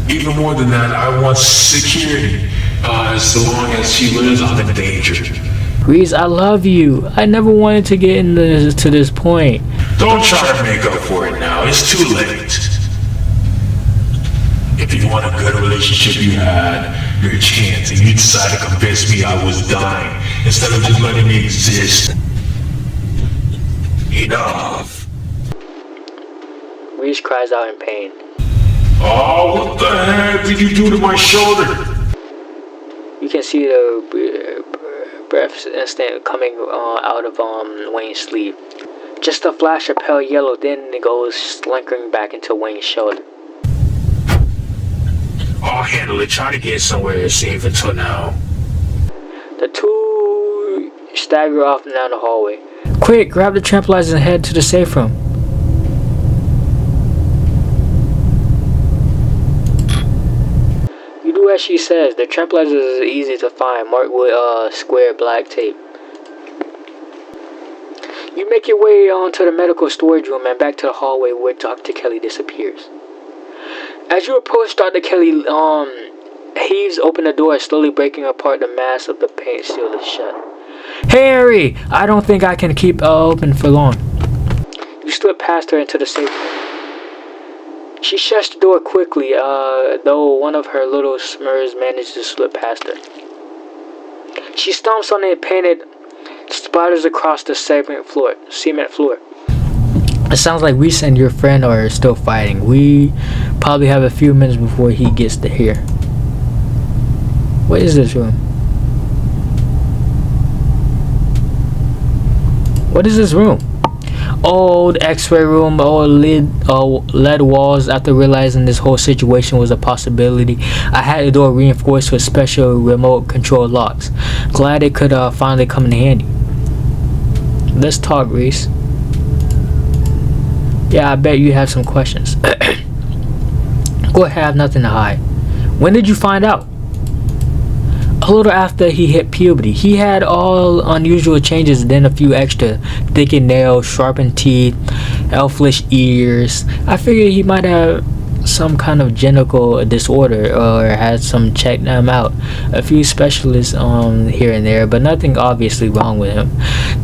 even more than that, I want security. As long as she lives, I'm in danger. Reese, I love you. I never wanted to get to this point. Don't try to make up for it now. It's too late. If you want a good relationship you had your chance, and you decided to convince me I was dying instead of just letting me exist. Enough. Reese cries out in pain. Oh, what the heck did you do to my shoulder? You can see the breath instant coming out of Wayne's sleeve. Just a flash of pale yellow, then it goes slinkering back into Wayne's shoulder. I'll handle it. Try to get somewhere safe until now. The two stagger off down the hallway. Quick, grab the tranquilizers and head to the safe room. You do as she says. The tranquilizers is easy to find, marked with square black tape. You make your way onto the medical storage room and back to the hallway where Dr. Kelly disappears. As you approach, Dr. Kelly heaves open the door, slowly breaking apart the mass of the paint seal is shut. Harry! I don't think I can keep open for long. You slip past her into the safe room. She shuts the door quickly, though one of her little smurs manages to slip past her. She stomps on the painted splatters across the cement floor. It sounds like Reese and your friend are still fighting. We probably have a few minutes before he gets to here. What is this room? What is this room? Old X-ray room, lead walls. After realizing this whole situation was a possibility, I had the door reinforced with special remote control locks. Glad it could finally come in handy. Let's talk, Reese. Yeah, I bet you have some questions. Go ahead, I have nothing to hide. When did you find out? A little after he hit puberty. He had all unusual changes, then a few extra. Thickened nails, sharpened teeth, elfish ears. I figured he might have some kind of genital disorder or had some check them out. A few specialists here and there, but nothing obviously wrong with him.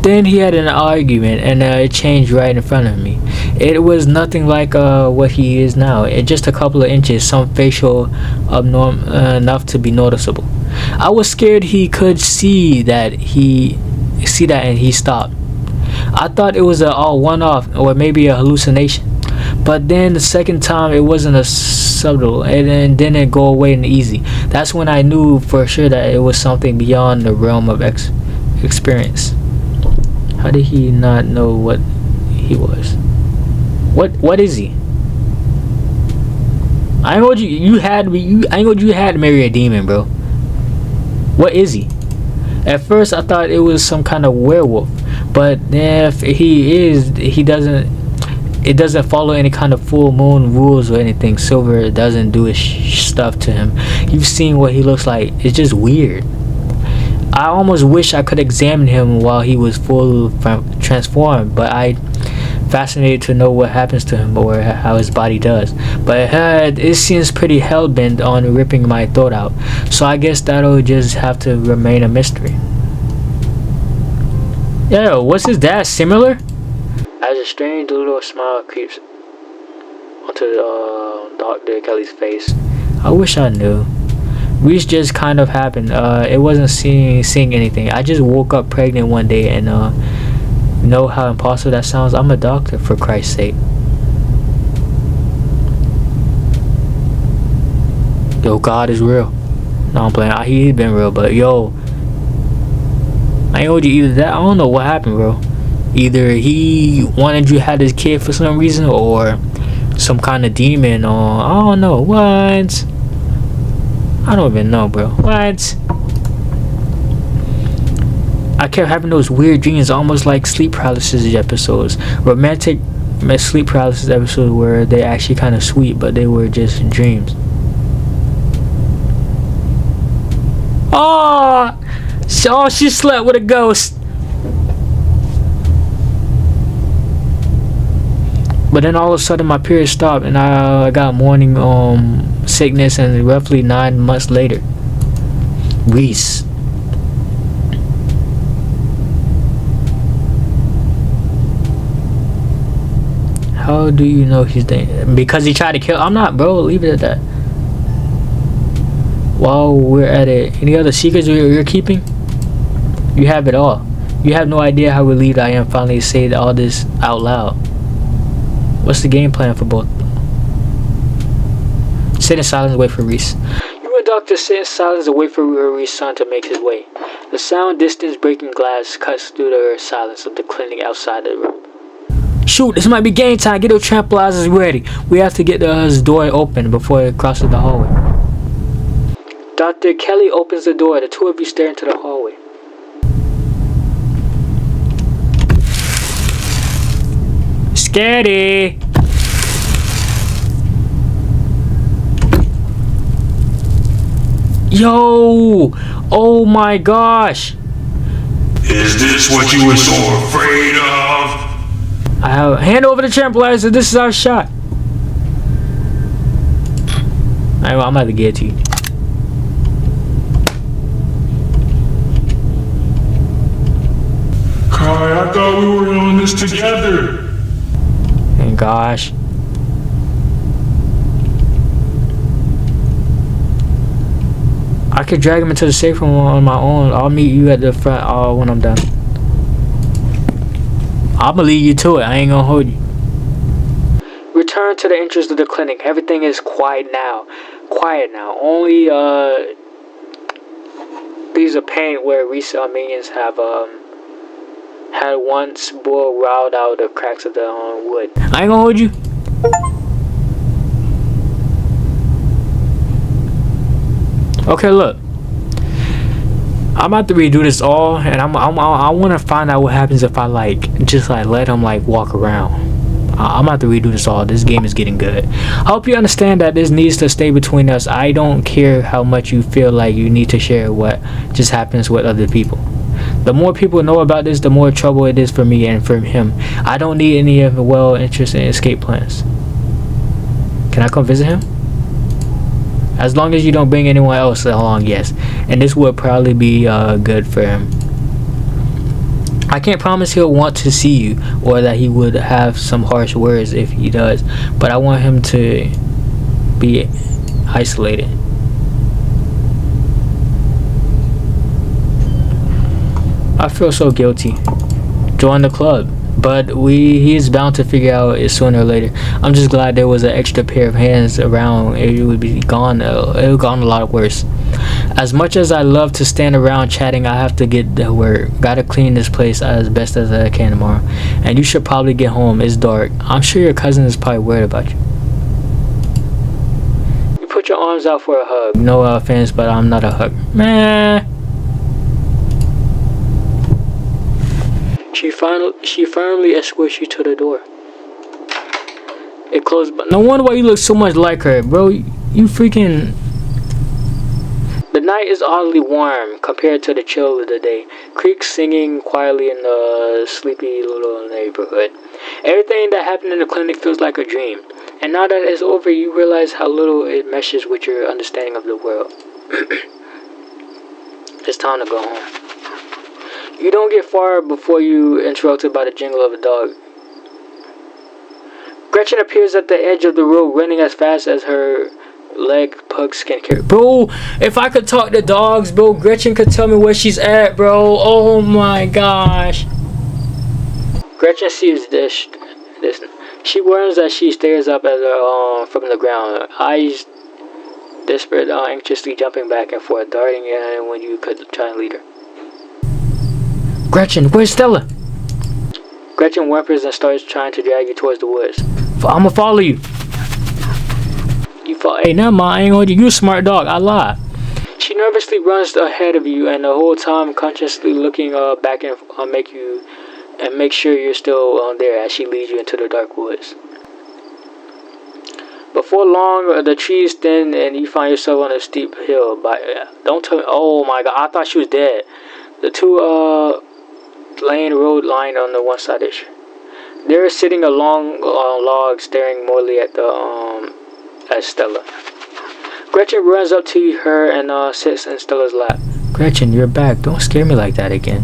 Then he had an argument and it changed right in front of me. It was nothing like what he is now. It just a couple of inches, some facial enough to be noticeable. I was scared he could see that and he stopped. I thought it was all one-off or maybe a hallucination. But then the second time it wasn't a subtle, and then it go away and easy. That's when I knew for sure that it was something beyond the realm of experience. How did he not know what he was? What is he? I ain't told you had to marry a demon, bro. What is he? At first I thought it was some kind of werewolf, but if it doesn't follow any kind of full moon rules or anything. Silver doesn't do his stuff to him. You've seen what he looks like. It's just weird. I almost wish I could examine him while he was full transformed, but I'm fascinated to know what happens to him or how his body does. But it seems pretty hell-bent on ripping my throat out, so I guess that'll just have to remain a mystery. Yo, what's his dad similar? As a strange little smile creeps onto Dr. Kelly's face. I wish I knew. Reese just kind of happened. It wasn't seeing anything. I just woke up pregnant one day and know how impossible that sounds? I'm a doctor, for Christ's sake. Yo, God is real. No, I'm playing. He's been real, but yo, I ain't told you either that. I don't know what happened, bro. Either he wanted you to have this kid for some reason, or some kind of demon, or I don't know what. I don't even know, bro. What? I kept having those weird dreams, almost like sleep paralysis episodes, romantic sleep paralysis episodes where they actually kind of sweet, but they were just dreams. Oh, she slept with a ghost. But then all of a sudden my period stopped, and I got morning sickness, and roughly 9 months later, Reese. How do you know he's dead? Because he tried to kill. I'm not, bro. Leave it at that. While we're at it, any other secrets you're keeping? You have it all. You have no idea how relieved I am finally to say all this out loud. What's the game plan for both? Sit in silence and wait for Reese. You and Doctor sit in silence and wait for Reese's son to make his way. The sound distance breaking glass cuts through the silence of the clinic outside the room. Shoot, this might be game time. Get those tranquilizers ready. We have to get the door open before it crosses the hallway. Dr. Kelly opens the door. The two of you stare into the hallway. Scary. Yo! Oh my gosh! Is this what you were so afraid of? I have hand over the tranquilizer. This is our shot. I'm about to get to you. Kai, I thought we were on this together. And gosh. I could drag him into the safe room on my own. I'll meet you at the front when I'm done. I'ma lead you to it. I ain't gonna hold you. Return to the entrance of the clinic. Everything is quiet now. Quiet now. Only these are paint where recent minions have had once bull riled out the cracks of the wood. I ain't gonna hold you. Okay, look. I'm about to redo this all, and I want to find out what happens if I just let him walk around. I'm about to redo this all. This game is getting good. I hope you understand that this needs to stay between us. I don't care how much you feel like you need to share what just happens with other people. The more people know about this, the more trouble it is for me and for him. I don't need any of the well-interested escape plans. Can I come visit him? As long as you don't bring anyone else along, yes. And this would probably be good for him. I can't promise he'll want to see you, or that he would have some harsh words if he does. But I want him to be isolated. I feel so guilty. Join the club. But he is bound to figure out it sooner or later. I'm just glad there was an extra pair of hands around. It would be gone. It would have gone a lot worse. As much as I love to stand around chatting, I have to get to work. Gotta clean this place as best as I can tomorrow. And you should probably get home. It's dark. I'm sure your cousin is probably worried about you. You put your arms out for a hug. No offense, but I'm not a hug. Man. She firmly escorts you to the door. It closed, but no wonder why you look so much like her, bro. You freaking... The night is oddly warm compared to the chill of the day. Creeks singing quietly in the sleepy little neighborhood. Everything that happened in the clinic feels like a dream. And now that it's over, you realize how little it meshes with your understanding of the world. It's time to go home. You don't get far before you interrupted by the jingle of a dog. Gretchen appears at the edge of the road, running as fast as her leg pugs can carry. Bro, if I could talk to dogs, bro, Gretchen could tell me where she's at, bro. Oh my gosh. Gretchen sees this. She warns as she stares up at her from the ground, eyes desperate, anxiously jumping back and forth, darting in when you could try and lead her. Gretchen, where's Stella? Gretchen whimpers and starts trying to drag you towards the woods. I'ma follow you. Hey, never mind. I ain't gonna you a smart dog. I lied. She nervously runs ahead of you, and the whole time consciously looking back and make sure you're still there as she leads you into the dark woods. Before long, the trees thin, and you find yourself on a steep hill. Don't tell me. Oh my God! I thought she was dead. The two lane road line on the one side ish. They're sitting along log, staring morely at Stella. Gretchen runs up to her and sits in Stella's lap. Gretchen, you're back. Don't scare me like that again.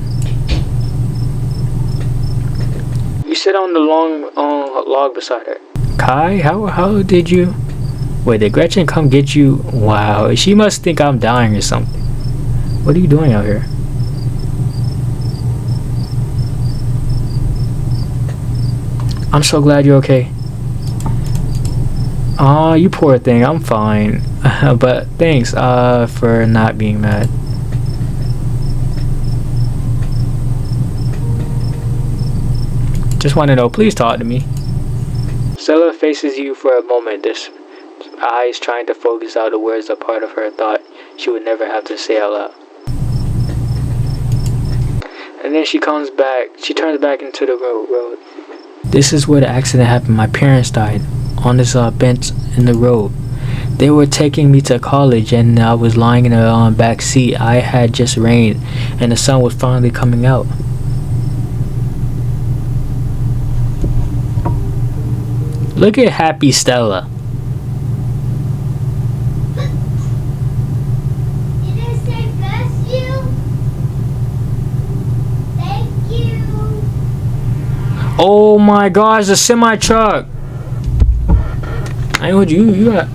You sit on the long log beside her. Kai, how did you... Wait, did Gretchen come get you? Wow, she must think I'm dying or something. What are you doing out here? I'm so glad you're okay. Aw, you poor thing, I'm fine. But thanks for not being mad. Just want to know, please talk to me. Stella faces you for a moment, this eyes trying to focus out the words a part of her thought she would never have to say out loud. And then she turns back into the road. This is where the accident happened. My parents died on this bench in the road. They were taking me to college and I was lying in the back seat. I had just rained and the sun was finally coming out. Look at happy Stella. Did I say bless you? Thank you. Oh my gosh, a semi truck. I know you got.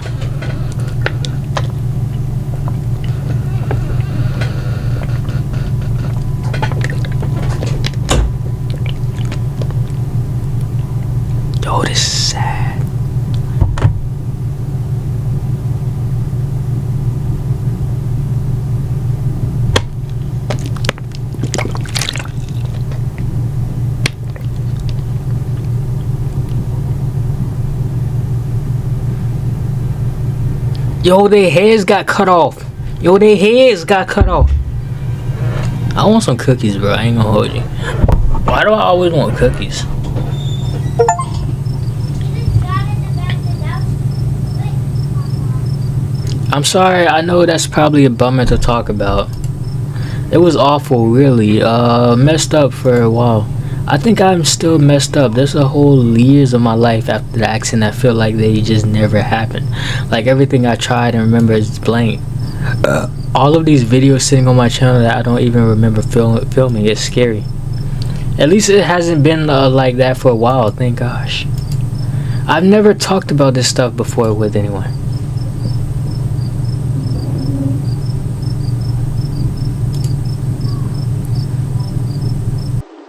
Oh, this is sad. Yo, their heads got cut off. I want some cookies, bro. I ain't gonna hold you. Why do I always want cookies? I'm sorry, I know that's probably a bummer to talk about. It was awful, really. Messed up for a while. I think I'm still messed up. There's a whole years of my life after the accident I feel like they just never happened. Like everything I tried and remember is blank. All of these videos sitting on my channel that I don't even remember filming. It's scary. At least it hasn't been like that for a while, thank gosh. I've never talked about this stuff before with anyone.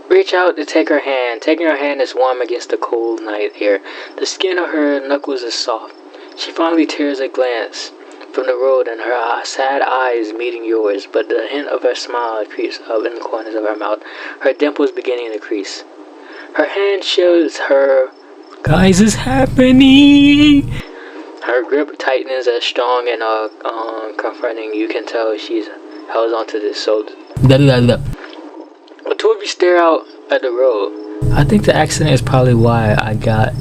Reach out to take her hand. Taking her hand is warm against the cold night air. The skin of her knuckles is soft. She finally tears a glance from the road and her sad eyes meeting yours, but the hint of her smile creeps up in the corners of her mouth, her dimples beginning to crease. Her hand shows her... Guys, it's happening! Her grip tightens as strong and confronting. You can tell she's held onto this so... The two of you stare out at the road. I think the accident is probably why I got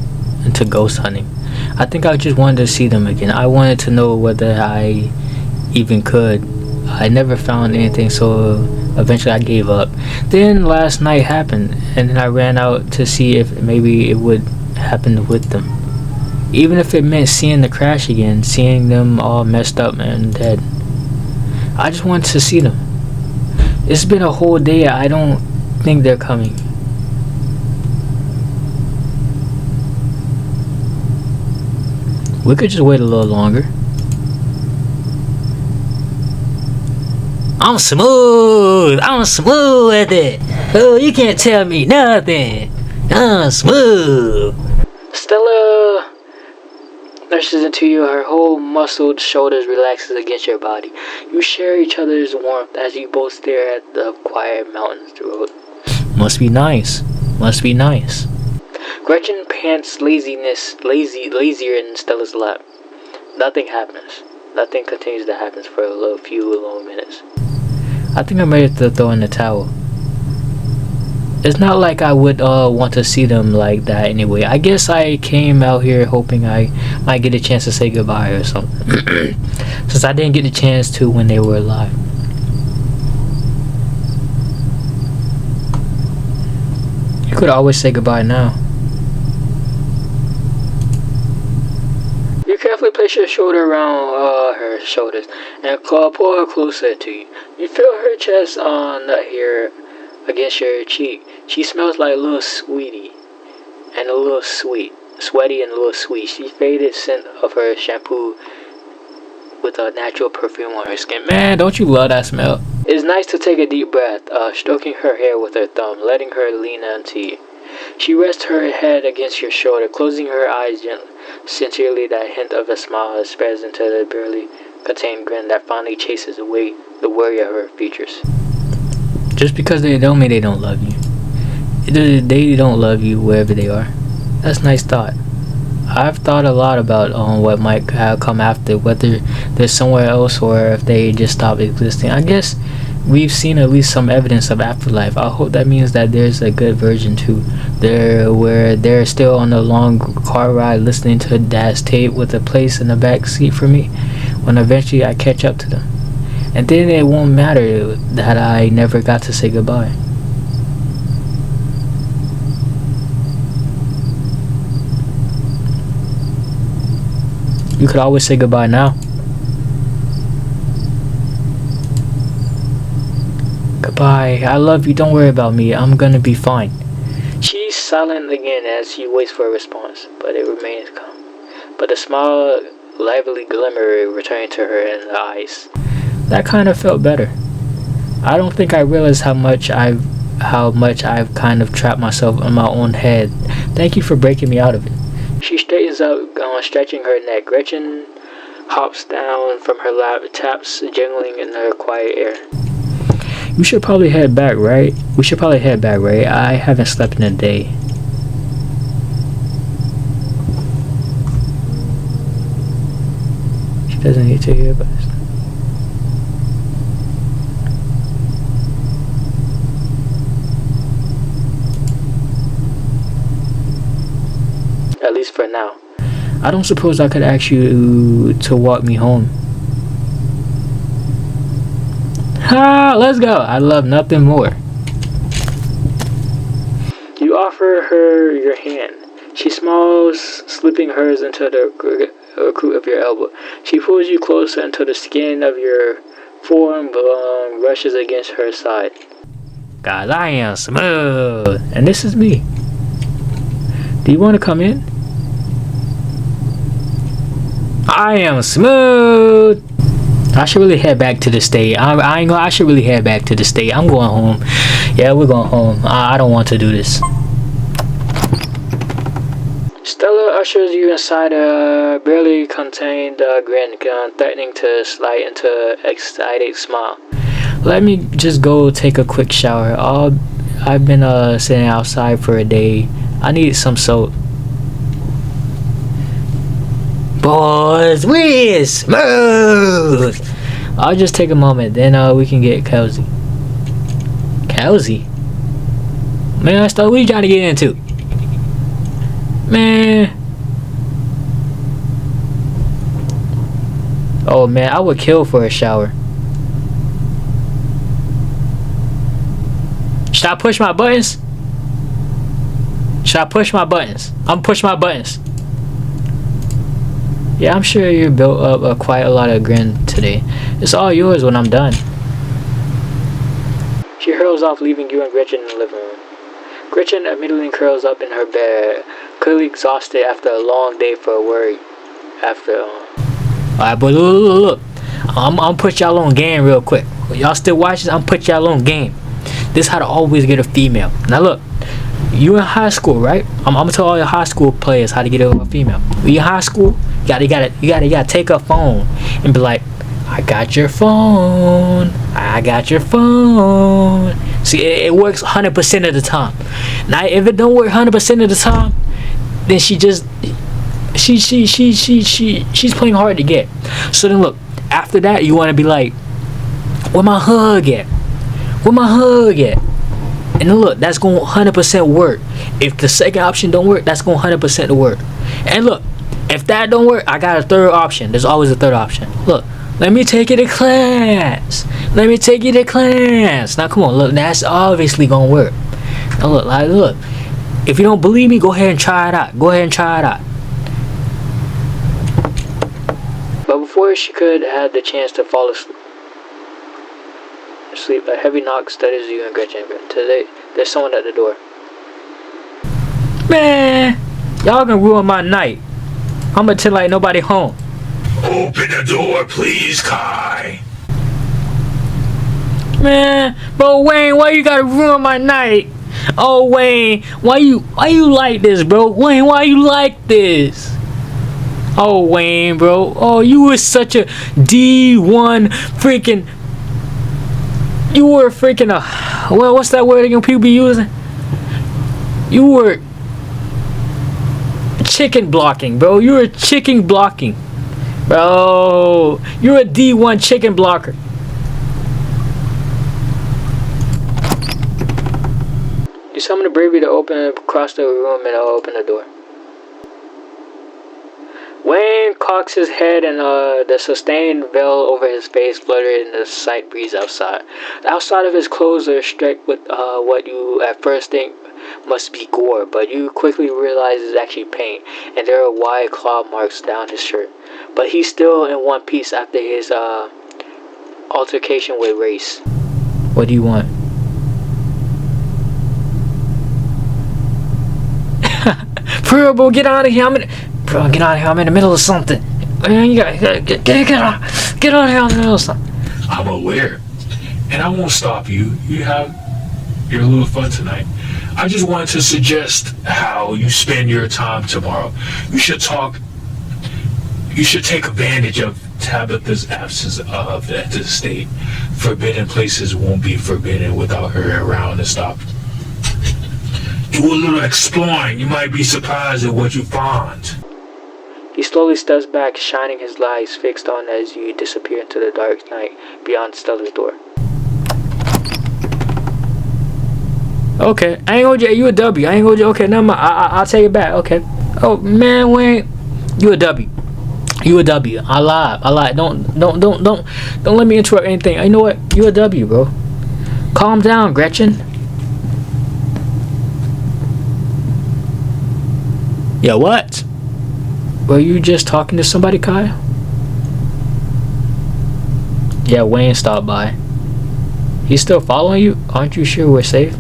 into ghost hunting. I think I just wanted to see them again. I wanted to know whether I even could. I never found anything, so eventually I gave up. Then last night happened, and then I ran out to see if maybe it would happen with them. Even if it meant seeing the crash again, seeing them all messed up and dead. I just wanted to see them. It's been a whole day. I don't think they're coming. We could just wait a little longer. I'm smooth with it. Oh, you can't tell me nothing. I'm smooth. Stella nurses into you. Her whole muscled shoulders relaxes against your body. You share each other's warmth as you both stare at the quiet mountains road. Must be nice. Must be nice. Gretchen pants lazier in Stella's lap. Nothing happens. Nothing continues to happen for a few long minutes. I think I'm ready to throw in the towel. It's not like I would want to see them like that anyway. I guess I came out here hoping I might get a chance to say goodbye or something. Since I didn't get the chance to when they were alive. You could always say goodbye now. You carefully place your shoulder around her shoulders and pull her closer to you. You feel her chest on here against your cheek. She smells like a little sweetie and a little sweet. Sweaty and a little sweet. She faded scent of her shampoo with a natural perfume on her skin. Man, don't you love that smell? It's nice to take a deep breath, stroking her hair with her thumb, letting her lean onto you. She rests her head against your shoulder, closing her eyes gently. Sincerely, that hint of a smile spreads into the barely contained grin that finally chases away the worry of her features. Just because they don't mean they don't love you. They don't love you wherever they are. That's a nice thought. I've thought a lot about what might come after, whether there's somewhere else or if they just stop existing. I guess we've seen at least some evidence of afterlife. I hope that means that there's a good version too. Where they're still on a long car ride listening to Dad's tape with a place in the back seat for me when eventually I catch up to them. And then it won't matter that I never got to say goodbye. You could always say goodbye now. Goodbye. I love you. Don't worry about me. I'm gonna be fine. She's silent again as she waits for a response, but it remains calm. But a small, lively glimmer returned to her in the eyes. That kind of felt better. I don't think I realized how much I've kind of trapped myself in my own head. Thank you for breaking me out of it. She straightens up, stretching her neck. Gretchen hops down from her lap, taps jingling in her quiet air. We should probably head back, right? I haven't slept in a day. She doesn't need to hear about this. At least for now. I don't suppose I could ask you to walk me home. Ha! Let's go! I love nothing more. You offer her your hand. She smiles, slipping hers into the crook of your elbow. She pulls you closer until the skin of your forearm brushes against her side. Guys, I am smooth. And this is me. Do you want to come in? I am smooth. I should really head back to the state. I should really head back to the state. I'm going home. Yeah, we're going home. I don't want to do this. Stella ushers you inside a barely contained grin, threatening to slide into an excited smile. Let me just go take a quick shower. I've been sitting outside for a day. I need some soap. Boys, we smooth. I'll just take a moment, then we can get cozy. Cozy? Man, what are you trying to get into? Man. Oh man, I would kill for a shower. Should I push my buttons? I'm push my buttons. Yeah, I'm sure you built up quite a lot of grin today. It's all yours when I'm done. She hurls off, leaving you and Gretchen in the living room. Gretchen immediately curls up in her bed, clearly exhausted after a long day for worry. Alright, but look. I'm put y'all on game real quick. Y'all still watching? I'm put y'all on game. This is how to always get a female. Now look. You in high school, right? I'm gonna tell all your high school players how to get a female. When you in high school, you gotta take a phone and be like, I got your phone. See, it works 100% of the time. Now, if it don't work 100% of the time, then she's playing hard to get. So then look, after that, you want to be like, where my hug at? Where my hug at? And then look, that's going to 100% work. If the second option don't work, that's going to 100% work. And look, if that don't work, I got a third option. There's always a third option. Look, let me take you to class. Let me take you to class. Now, come on, look, that's obviously going to work. Now, look, if you don't believe me, go ahead and try it out. Go ahead and try it out. But before she could have the chance to fall asleep, a heavy knock stutters you and Gretchen. Today, there's someone at the door. Man, y'all gonna ruin my night. I'm gonna tell like nobody home. Open the door, please, Kai. Man, bro, Wayne, why you gotta ruin my night? Oh, Wayne, why you like this, bro? Wayne, why you like this? Oh, Wayne, bro. Oh, you were such a D1 freaking. You were freaking well, what's that word again people be using? You were chicken blocking, bro. You were chicken blocking. Bro, you're a D1 chicken blocker. You summon the bravery to open across the room and I'll open the door. Wayne cocks his head and the sustained veil over his face fluttered in the sight breeze outside. The outside of his clothes are streaked with what you at first think must be gore, but you quickly realize is actually paint, and there are wide claw marks down his shirt. But he's still in one piece after his altercation with Race. What do you want? For real, bro, get out of here. Bro, get out of here. I'm in the middle of something. Man, you gotta get out of here. I'm in the middle of something. I'm aware, and I won't stop you. You have your little fun tonight. I just wanted to suggest how you spend your time tomorrow. You should take advantage of Tabitha's absence of the state. Forbidden places won't be forbidden without her around and stop. Do a little exploring. You might be surprised at what you find. He slowly steps back, shining his eyes fixed on as you disappear into the dark night beyond Stella's door. Okay, I ain't gonna you a W. I ain't gonna okay. Never mind. I'll take it back. Okay. Oh man, Wayne, you a W. You a W. I lied. Don't let me interrupt anything. You know what? You a W, bro. Calm down, Gretchen. Yeah, what? Were you just talking to somebody, Kai? Yeah, Wayne stopped by. He's still following you? Aren't you sure we're safe?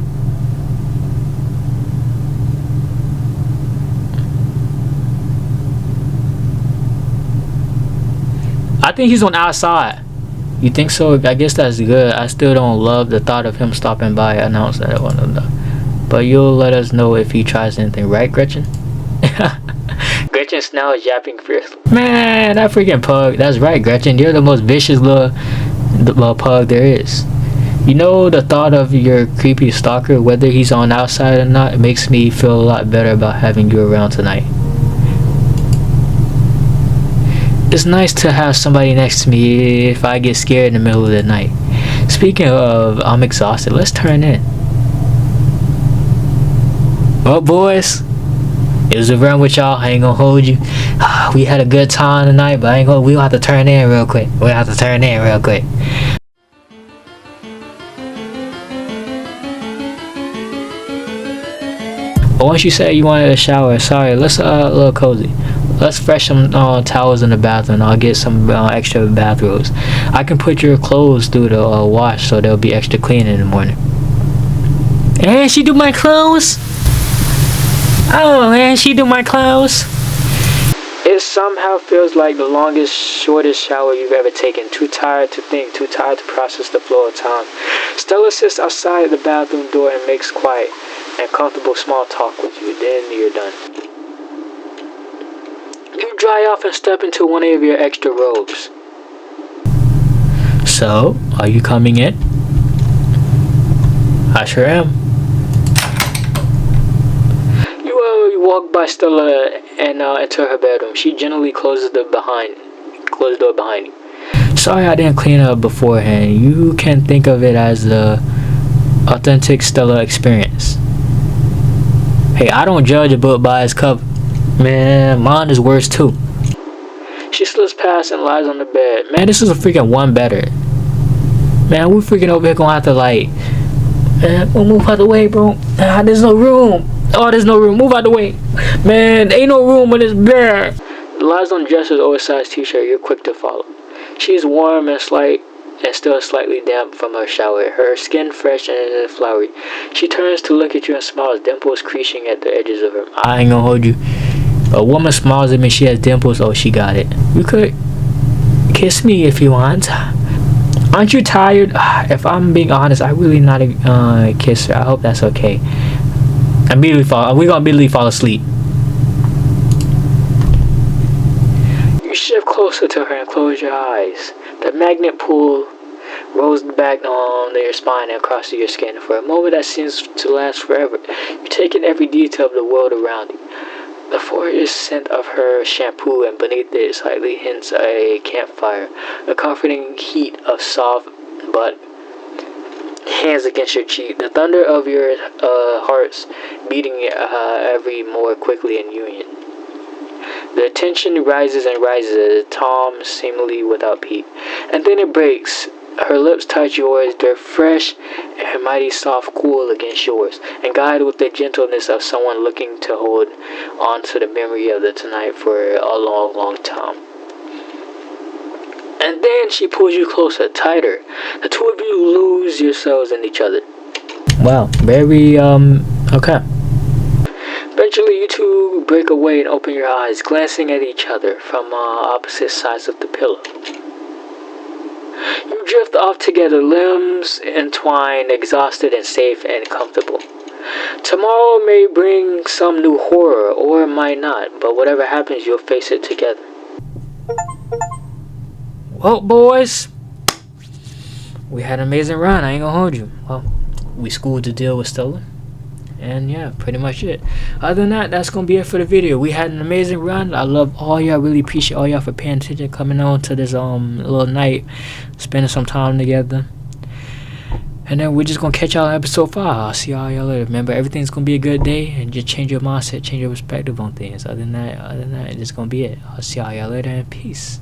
I think he's on the outside. You think so? I guess that's good. I still don't love the thought of him stopping by. I announced that one of them. But you'll let us know if he tries anything, right, Gretchen? Gretchen's now is yapping fiercely. Man, that freaking pug. That's right, Gretchen. You're the most vicious little pug there is. You know, the thought of your creepy stalker, whether he's on the outside or not, it makes me feel a lot better about having you around tonight. It's nice to have somebody next to me if I get scared in the middle of the night. Speaking of, I'm exhausted. Let's turn in. Well, boys, it was a run with y'all. I ain't gonna hold you. We had a good time tonight, but we gonna have to turn in real quick. But once you said you wanted a shower, sorry, let's a little cozy. Let's fresh some towels in the bathroom. I'll get some extra bathrobes. I can put your clothes through the wash so they'll be extra clean in the morning. And she do my clothes? Oh, and she do my clothes? It somehow feels like the longest, shortest shower you've ever taken. Too tired to think, too tired to process the flow of time. Stella sits outside the bathroom door and makes quiet and comfortable small talk with you. Then you're done. You dry off and step into one of your extra robes. So, are you coming in? I sure am. You walk by Stella and enter her bedroom. She gently closes the door behind you. Sorry I didn't clean up beforehand. You can think of it as the authentic Stella experience. Hey, I don't judge a book by its cover. Man, mine is worse too. She slips past and lies on the bed. Man, this is a freaking one better. Man, we freaking over here gonna have to man, we'll move out the way, bro. There's no room. Oh, there's no room. Move out the way. Man, ain't no room when it's bare. Lies on dresser's oversized t-shirt. You're quick to follow. She's warm and still slightly damp from her shower. Her skin fresh and flowery. She turns to look at you and smiles, dimples creasing at the edges of her mouth. I ain't gonna hold you. A woman smiles at me. She has dimples. Oh, she got it. You could kiss me if you want. Aren't you tired? If I'm being honest, I really not a kisser. I hope that's okay. We're gonna immediately fall asleep. You shift closer to her and close your eyes. The magnet pull rolls back on your spine and across your skin. For a moment that seems to last forever, you take in every detail of the world around you. The floor is scent of her shampoo, and beneath it slightly hints a campfire. The comforting heat of soft butt hands against your cheek. The thunder of your hearts beating every more quickly in union. The tension rises and rises, Tom seemingly without peak. And then it breaks. Her lips touch yours, they're fresh and mighty soft cool against yours, and guided with the gentleness of someone looking to hold on to the memory of the tonight for a long, long time. And then she pulls you closer, tighter. The two of you lose yourselves in each other. Wow, very, okay. Eventually, you two break away and open your eyes, glancing at each other from opposite sides of the pillow. You drift off together, limbs entwined, exhausted and safe and comfortable. Tomorrow may bring some new horror, or it might not, but whatever happens, you'll face it together. Well, boys, we had an amazing run. I ain't gonna hold you. Well, we schooled to deal with Stella. And yeah, pretty much it. Other than that, that's gonna be it for the video. We had an amazing run. I love all y'all. Really appreciate all y'all for paying attention, coming on to this little night, spending some time together. And then we're just gonna catch y'all in episode 5. I'll see y'all later. Remember, everything's gonna be a good day, and just change your mindset, change your perspective on things. Other than that, it's gonna be it. I'll see y'all later, and peace.